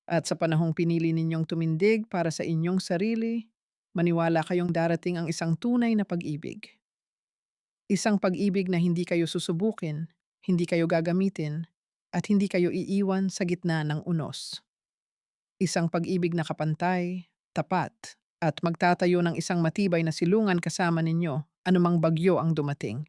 At sa panahong pinili ninyong tumindig para sa inyong sarili, maniwala kayong darating ang isang tunay na pag-ibig. Isang pag-ibig na hindi kayo susubukin, hindi kayo gagamitin, at hindi kayo iiwan sa gitna ng unos. Isang pag-ibig na kapantay, tapat, at magtatayo ng isang matibay na silungan kasama ninyo anumang bagyo ang dumating.